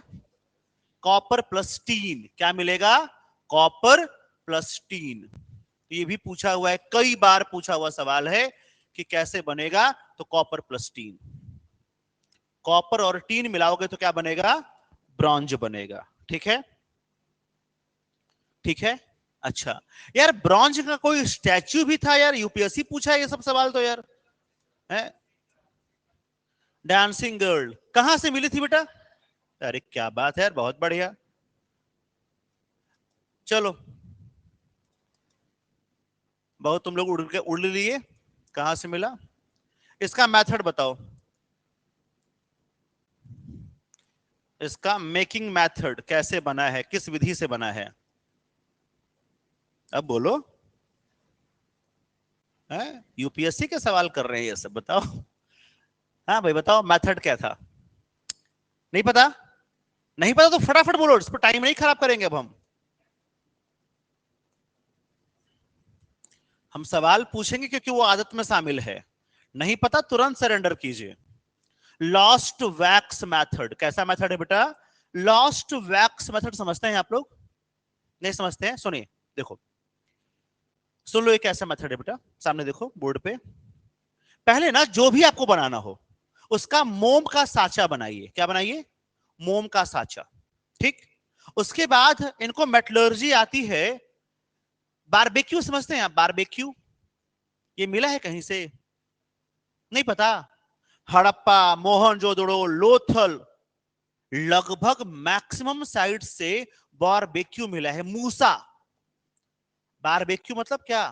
कॉपर प्लस टीन, क्या मिलेगा, कॉपर प्लस टीन। ये भी पूछा हुआ है, कई बार पूछा हुआ सवाल है कि कैसे बनेगा, तो कॉपर प्लस टीन। कॉपर और टीन मिलाओगे तो क्या बनेगा, ब्रॉन्ज बनेगा। ठीक है, ठीक है। अच्छा यार, ब्रॉन्ज का कोई स्टैच्यू भी था यार, यूपीएससी पूछा है ये सब सवाल तो यार है। डांसिंग गर्ल कहां से मिली थी बेटा, अरे क्या बात है यार, बहुत बढ़िया। चलो बहुत तुम लोग उड़ लिए, कहां से मिला? इसका मेथड बताओ, इसका मेकिंग मेथड कैसे बना है, किस विधि से बना है? अब बोलो। यूपीएससी के सवाल कर रहे हैं ये सब, बताओ। हाँ भाई बताओ, मेथड क्या था? नहीं पता? नहीं पता तो फटाफट बोलो, इस पर टाइम नहीं खराब करेंगे अब हम सवाल पूछेंगे क्योंकि वो आदत में शामिल है। नहीं पता तुरंत सरेंडर कीजिए। लॉस्ट वैक्स मेथड कैसा मेथड है बेटा? लॉस्ट वैक्स मेथड समझते हैं आप लोग? नहीं समझते हैं? सुनिए, देखो, सुन लो, एक ऐसा मेथड है बेटा, सामने देखो बोर्ड पे। पहले ना जो भी आपको बनाना हो उसका मोम का साचा बनाइए। क्या बनाइए? मोम का साचा। ठीक। उसके बाद इनको मेटलर्जी आती है, बारबेक्यू समझते हैं आप? बारबेक्यू ये मिला है कहीं से? नहीं पता? हड़प्पा, मोहनजोदड़ो, लोथल, लगभग मैक्सिमम साइट से बारबेक्यू मिला है। मूसा, बारबेक्यू मतलब क्या?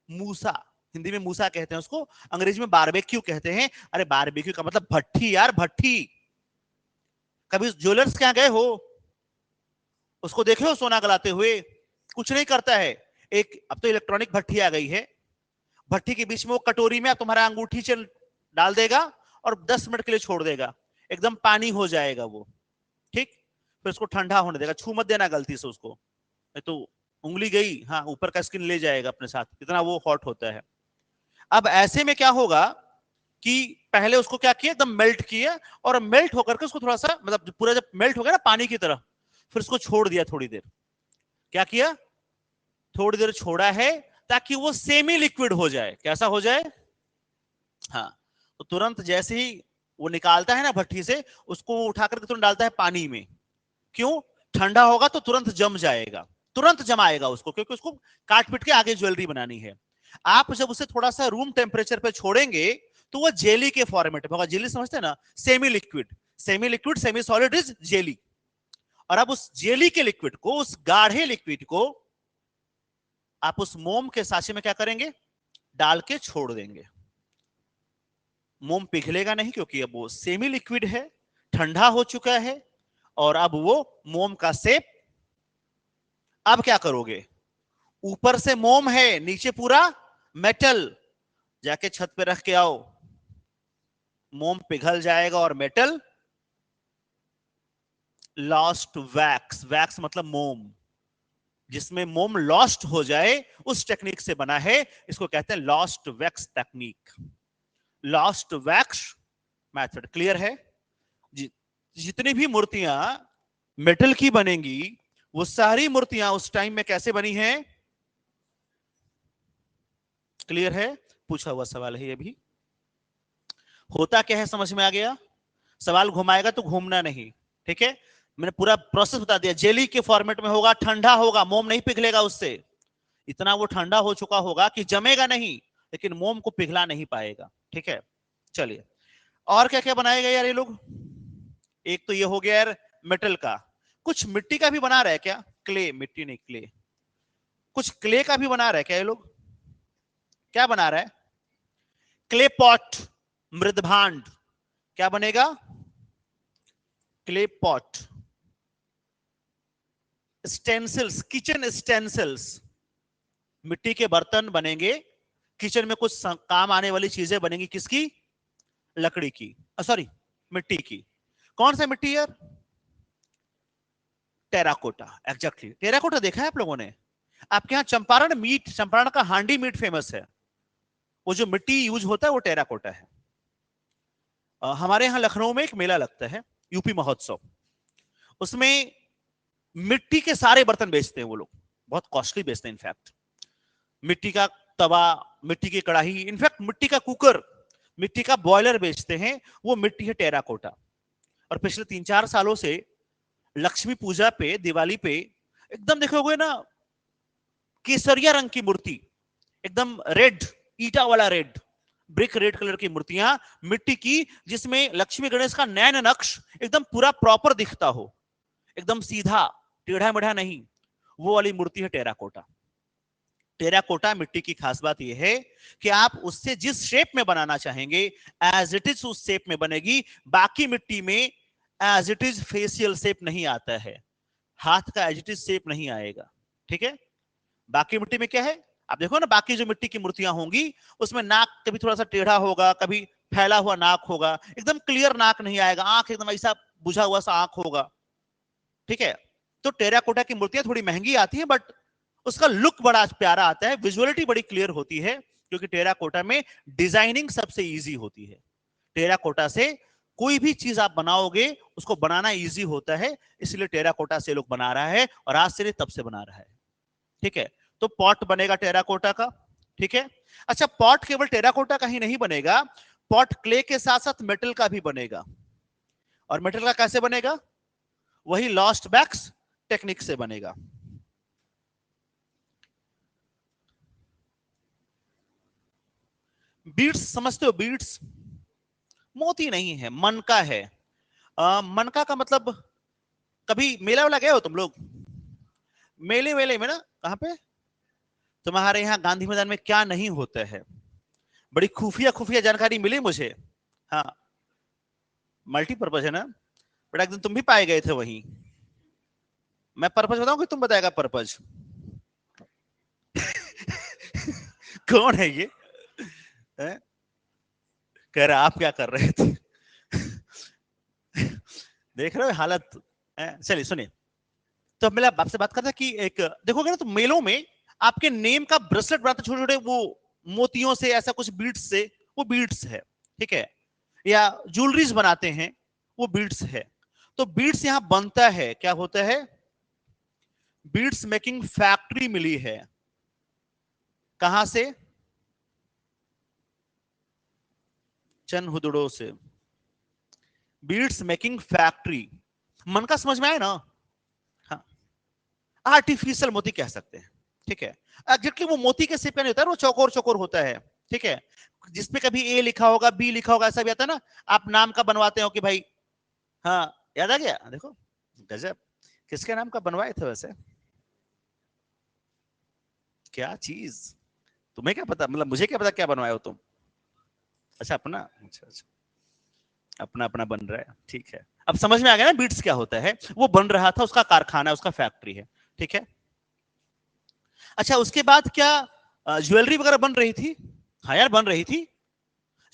मूसा, हिंदी में मूसा कहते हैं उसको, अंग्रेजी में बारबेक्यू कहते हैं। अरे बारबेक्यू का मतलब भट्ठी यार, भट्ठी। कभी ज्वेलर्स के यहां गए हो? उसको देखे हो सोना गलाते हुए? कुछ नहीं करता है। एक अब तो इलेक्ट्रॉनिक भट्ठी आ गई है, भट्ठी के बीच में वो कटोरी में तुम्हारा अंगूठी चल डाल देगा और 10 मिनट के लिए छोड़ देगा, एकदम पानी हो जाएगा वो। ठीक। फिर उसको ठंडा होने देगा, छू मत देना गलती से उसको, तो उंगली गई, हाँ ऊपर का स्किन ले जाएगा अपने साथ, इतना वो हॉट होता है। अब ऐसे में क्या होगा कि पहले उसको क्या किया, एकदम मेल्ट किया, और मेल्ट होकर के उसको थोड़ा सा, मतलब पूरा जब मेल्ट हो गया ना पानी की तरह, फिर उसको छोड़ दिया थोड़ी देर। क्या किया? थोड़ी देर छोड़ा है ताकि वो सेमी लिक्विड हो जाए। कैसा हो जाए? हाँ। तो तुरंत जैसे ही वो निकालता है ना भट्टी से, उसको उठा करके तुरंत डालता है पानी में। क्यों? ठंडा होगा तो तुरंत जम जाएगा, तुरंत जमाएगा उसको, क्योंकि उसको काट पीट के आगे ज्वेलरी बनानी है। आप जब उसे थोड़ा सा रूम टेम्परेचर पे छोड़ेंगे तो वो जेली के फॉर्मेट में होगा। जेली समझते हैं ना? Semi liquid, semi liquid, semi solid is jelly. और अब उस जेली के लिक्विड को, उस गाढ़े लिक्विड को आप उस मोम के साचे में क्या करेंगे? डाल के छोड़ देंगे। मोम पिघलेगा नहीं क्योंकि अब वो सेमी लिक्विड है, ठंडा हो चुका है, और अब वो मोम का शेप। अब क्या करोगे? ऊपर से मोम है, नीचे पूरा मेटल, जाके छत पे रख के आओ, मोम पिघल जाएगा और मेटल। लॉस्ट वैक्स, वैक्स मतलब मोम, जिसमें मोम लॉस्ट हो जाए, उस टेक्निक से बना है। इसको कहते हैं lost wax technique, lost wax method. Clear है? जितनी भी मूर्तियां मेटल की बनेंगी, वो सारी मूर्तियां उस टाइम में कैसे बनी हैं? क्लियर है? पूछा हुआ सवाल है ये भी। होता क्या है समझ में आ गया? सवाल घुमाएगा तो घूमना नहीं, ठीक है? मैंने पूरा प्रोसेस बता दिया। जेली के फॉर्मेट में होगा, ठंडा होगा, मोम नहीं पिघलेगा उससे, इतना वो ठंडा हो चुका होगा कि जमेगा नहीं, लेकिन मोम को पिघला नहीं पाएगा। ठीक है, चलिए और क्या क्या बनाएगा यार ये लोग? एक तो ये हो गया यार मेटल का, कुछ मिट्टी का भी बना रहा है क्या? क्ले, मिट्टी नहीं क्ले, कुछ क्ले का भी बना रहा है क्या ये लोग? क्या बना रहा है? क्ले पॉट, मृदभांड। क्या बनेगा? Clay pot. Stencils, kitchen stencils, मिट्टी के बर्तन बनेंगे, किचन में कुछ काम आने वाली चीजें बनेंगी। किसकी? लकड़ी की, सॉरी मिट्टी की। कौन सा मिट्टी यार? Terracotta, exactly. टेराकोटा देखा है आप लोगों ने? आपके यहाँ चंपारण मीट, चंपारण का हांडी मीट फेमस है, वो जो मिट्टी यूज होता है वो टेराकोटा है। हमारे यहाँ लखनऊ में एक मेला लगता है, यूपी महोत्सव, उसमें मिट्टी के सारे बर्तन बेचते हैं वो लोग, बहुत कॉस्टली बेचते हैं। इनफैक्ट मिट्टी का तवा, मिट्टी की कढ़ाई, इनफैक्ट मिट्टी का कुकर, मिट्टी का बॉयलर बेचते हैं, वो मिट्टी है टेराकोटा। और पिछले 3-4 सालों से लक्ष्मी पूजा पे, दिवाली पे, एकदम देखोगे ना केसरिया रंग की मूर्ति, एकदम रेड, ईटा वाला रेड, ब्रिक रेड कलर की मूर्तियां मिट्टी की, जिसमें लक्ष्मी गणेश का नैन नक्श एकदम पूरा प्रॉपर दिखता हो, एकदम सीधा, टेढ़ा मेढ़ा नहीं, वो वाली मूर्ति है टेराकोटा। टेराकोटा मिट्टी की खास बात यह है कि आप उससे जिस शेप में बनाना चाहेंगे एज इट इज उस शेप में बनेगी। बाकी मिट्टी में as it is facial shape नहीं आता है, हाथ का एज इट इज शेप नहीं आएगा। ठीक है, बाकी मिट्टी में क्या है, आप देखो ना, बाकी जो मिट्टी की मूर्तियां होंगी उसमें नाक कभी थोड़ा सा टेढ़ा होगा, कभी फैला हुआ नाक होगा, एकदम क्लियर नाक नहीं आएगा, आंख एकदम ऐसा बुझा हुआ सा आंख होगा। ठीक है, तो टेराकोटा की मूर्तियां थोड़ी महंगी आती है, बट उसका लुक बड़ा प्यारा आता है, विजुअलिटी बड़ी क्लियर होती है, क्योंकि टेराकोटा में डिजाइनिंग सबसे इजी होती है। टेराकोटा से कोई भी चीज आप बनाओगे उसको बनाना इजी होता है, इसलिए टेराकोटा से लोग बना रहा है, और आज से नहीं तब से बना रहा है। ठीक है, तो पॉट बनेगा टेराकोटा का। ठीक है, अच्छा, पॉट केवल टेराकोटा का ही नहीं बनेगा, पॉट क्ले के साथ साथ मेटल का भी बनेगा। और मेटल का कैसे बनेगा, वही लॉस्ट बैक्स टेक्निक से बनेगा। बीड्स समझते हो, बीड्स मोती नहीं है, मनका है। मनका का मतलब, कभी मेला वाला गए हो तुम लोग, मेले वेले में ना, कहां पे तुम्हारे यहाँ गांधी मैदान में क्या नहीं होता है, बड़ी खुफिया खुफिया जानकारी मिली मुझे। हाँ, मल्टीपर्पज है ना, बट एक दिन तुम भी पाए गए थे वहीं। मैं पर्पज बताऊं कि तुम बताएगा पर्पज? कौन है ये है? कह रहा आप क्या कर रहे थे? देख रहे हो हालत। चलिए सुनिए, तो मैं आपसे बात करता कि एक देखोगे ना, तो मेलों में आपके नेम का ब्रेसलेट बनाते छोटे छोटे, वो मोतियों से, ऐसा कुछ बीड्स से, वो बीड्स है। ठीक है, या ज्वेलरीज बनाते हैं, वो बीड्स है। तो बीड्स यहां बनता है, क्या होता है, बीड्स मेकिंग फैक्ट्री मिली है। कहां से? चनहुदड़ो से। बीड्स मेकिंग फैक्ट्री, मन का समझ में आया ना? हाँ, आर्टिफिशियल मोती कह सकते हैं। ठीक है, एग्जैक्टली वो मोती के शेप का नहीं होता है, वो चौकोर चौकोर होता है। ठीक है, जिसपे कभी ए लिखा होगा, बी लिखा होगा, ऐसा भी आता है ना, आप नाम का बनवाते हो कि भाई, हाँ याद आ गया, देखो गजब, किसके नाम का बनवाए थे वैसे? क्या चीज, तुम्हें क्या पता, मतलब मुझे क्या पता क्या बनवाए हो तुम? अच्छा, अपना, अच्छा अच्छा, अपना अपना बन रहा है। ठीक है, अब समझ में आ गया ना बीट्स क्या होता है, वो बन रहा था, उसका कारखाना, उसका फैक्ट्री है। ठीक है, अच्छा, उसके बाद क्या ज्वेलरी वगैरह बन रही थी? हाँ यार, बन रही थी,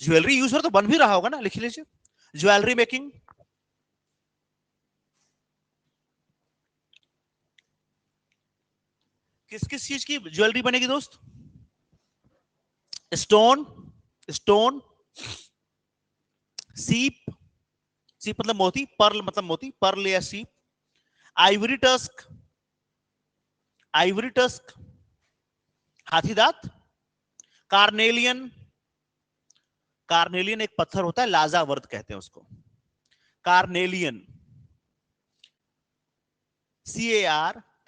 ज्वेलरी यूज हो तो बन भी रहा होगा ना, लिख लीजिए, ज्वेलरी मेकिंग। किस किस चीज की ज्वेलरी बनेगी दोस्त? स्टोन, स्टोन, सीप, सीप मतलब मोती, पर्ल मतलब मोती, पर्ल या सीप, आइवरी टस्क, आइवरी टस्क, हाथी दांत, कार्नेलियन, कार्नेलियन एक पत्थर होता है, लाजावर्द कहते हैं उसको, कार्नेलियन,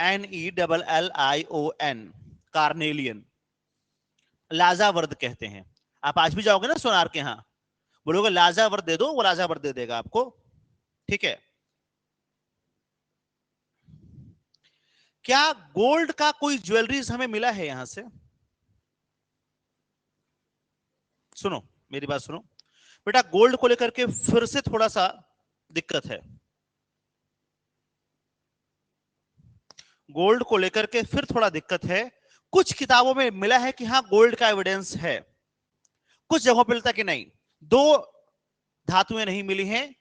CARNELLION, कार्नेलियन, लाजावर्द कहते हैं। आप आज भी जाओगे ना सोनार के यहाँ, बोलोगे लाजावर्द दे दो, वो लाजावर्द दे देगा आपको। ठीक है, क्या गोल्ड का कोई ज्वेलरीज हमें मिला है यहां से? सुनो, मेरी बात सुनो बेटा, गोल्ड को लेकर के फिर से थोड़ा सा दिक्कत है, गोल्ड को लेकर के फिर थोड़ा दिक्कत है। कुछ किताबों में मिला है कि हाँ गोल्ड का एविडेंस है, कुछ जगहों पर मिलता कि नहीं। दो धातुएं नहीं मिली हैं,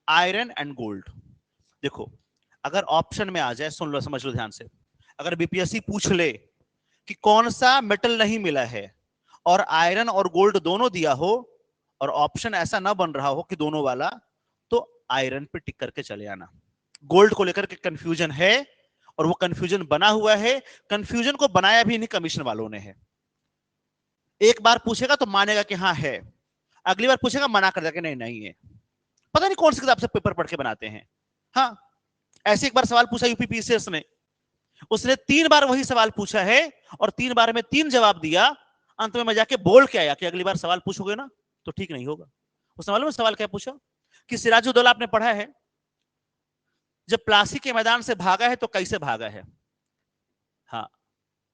आयरन एंड गोल्ड। देखो, अगर ऑप्शन में आ जाए, सुन लो समझ लो ध्यान से, अगर बीपीएससी पूछ ले कि कौन सा मेटल नहीं मिला है, और आयरन और गोल्ड दोनों दिया हो, और ऑप्शन ऐसा ना बन रहा हो कि दोनों वाला, तो आयरन पे टिक करके चले आना। गोल्ड को लेकर के कंफ्यूजन है, और वो कंफ्यूजन बना हुआ है, कंफ्यूजन को बनाया भी नहीं कमीशन वालों ने है। एक बार पूछेगा तो मानेगा कि हाँ है, अगली बार पूछेगा मना कर देगा नहीं नहीं है। पता नहीं कौन सी किताब से पेपर पढ़ के बनाते हैं। हाँ, ऐसे एक बार सवाल पूछा यूपीपीसीएस ने, उसने 3 बार वही सवाल पूछा है, और 3 बार में 3 जवाब दिया, अंत में मैं जाके बोल के आया कि अगली बार सवाल पूछोगे ना तो ठीक नहीं होगा। उसने मालूम सवाल क्या पूछा, कि सिराजुद्दौला आपने पढ़ा है, जब प्लासी के मैदान से भागा है तो कैसे भागा है? हाँ,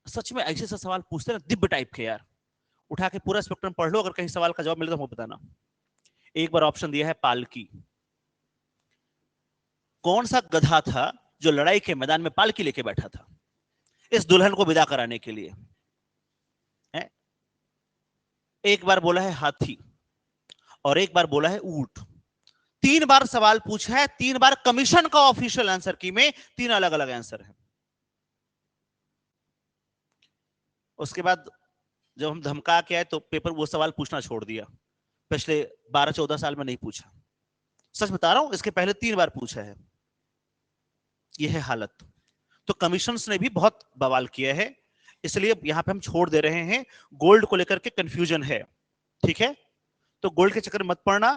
सच में ऐसे सवाल पूछते हैं ना, दिव्य टाइप के यार, उठा के पूरा स्पेक्ट्रम पढ़ लो, अगर कहीं सवाल का जवाब मिले तो हमको बताना। एक बार ऑप्शन दिया है पालकी। कौन सा गधा था जो लड़ाई के मैदान में पालकी लेके बैठा था इस दुल्हन को विदा कराने के लिए? है? एक बार बोला है हाथी और एक बार बोला है ऊंट। 3 बार सवाल पूछा है, 3 बार कमीशन का ऑफिशियल आंसर की में 3 अलग अलग आंसर है। उसके बाद जब हम धमका के आए तो पेपर वो सवाल पूछना छोड़ दिया, पिछले 12-14 साल में नहीं पूछा। सच बता रहा हूं, इसके पहले 3 बार पूछा है। यह है हालत। तो कमीशंस ने भी बहुत बवाल किया है, इसलिए यहां पे हम छोड़ दे रहे हैं। गोल्ड को लेकर के कंफ्यूजन है, ठीक है? तो गोल्ड के चक्कर में मत पड़ना।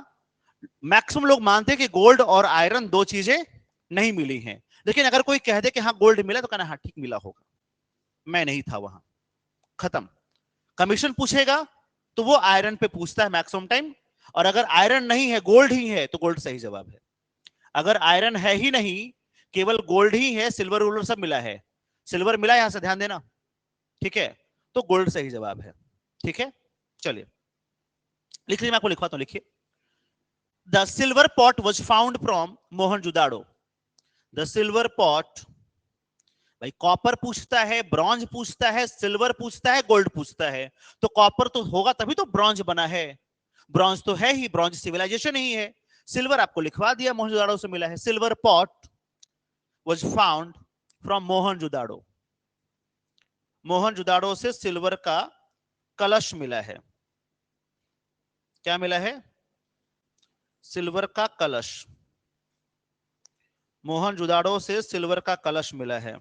मैक्सिमम लोग मानते हैं कि गोल्ड और आयरन 2 चीजें नहीं मिली हैं, लेकिन अगर कोई कह दे कि हाँ गोल्ड मिला तो कहना हाँ ठीक मिला होगा, मैं नहीं था वहां, खत्म। कमीशन पूछेगा तो वो आयरन पे पूछता है मैक्सिमम टाइम, और अगर आयरन नहीं है गोल्ड ही है तो गोल्ड सही जवाब है। अगर आयरन है ही नहीं, केवल गोल्ड ही है, सिल्वर वुल्वर सब मिला है, सिल्वर मिला यहां से ध्यान देना, ठीक है? तो गोल्ड सही जवाब है, ठीक है? चलिए लिख लीजिए, मैं आपको लिखवाता हूं, लिखिए। The silver pot was found from Mohenjodaro. The silver pot, भाई कॉपर पूछता है, ब्रॉन्ज पूछता है, सिल्वर पूछता है, गोल्ड पूछता है, तो कॉपर तो होगा तभी तो ब्रॉन्ज बना है। ब्रॉन्ज तो है ही, ब्रॉन्ज सिविलाइजेशन ही है। सिल्वर आपको लिखवा दिया, मोहनजोदाड़ो से मिला है। Silver pot was found from Mohenjodaro. Mohenjodaro से सिल्वर का कलश मिला है। क्या मिला है? सिल्वर का कलश। मोहनजोदाड़ो से सिल्वर का कलश मिला है।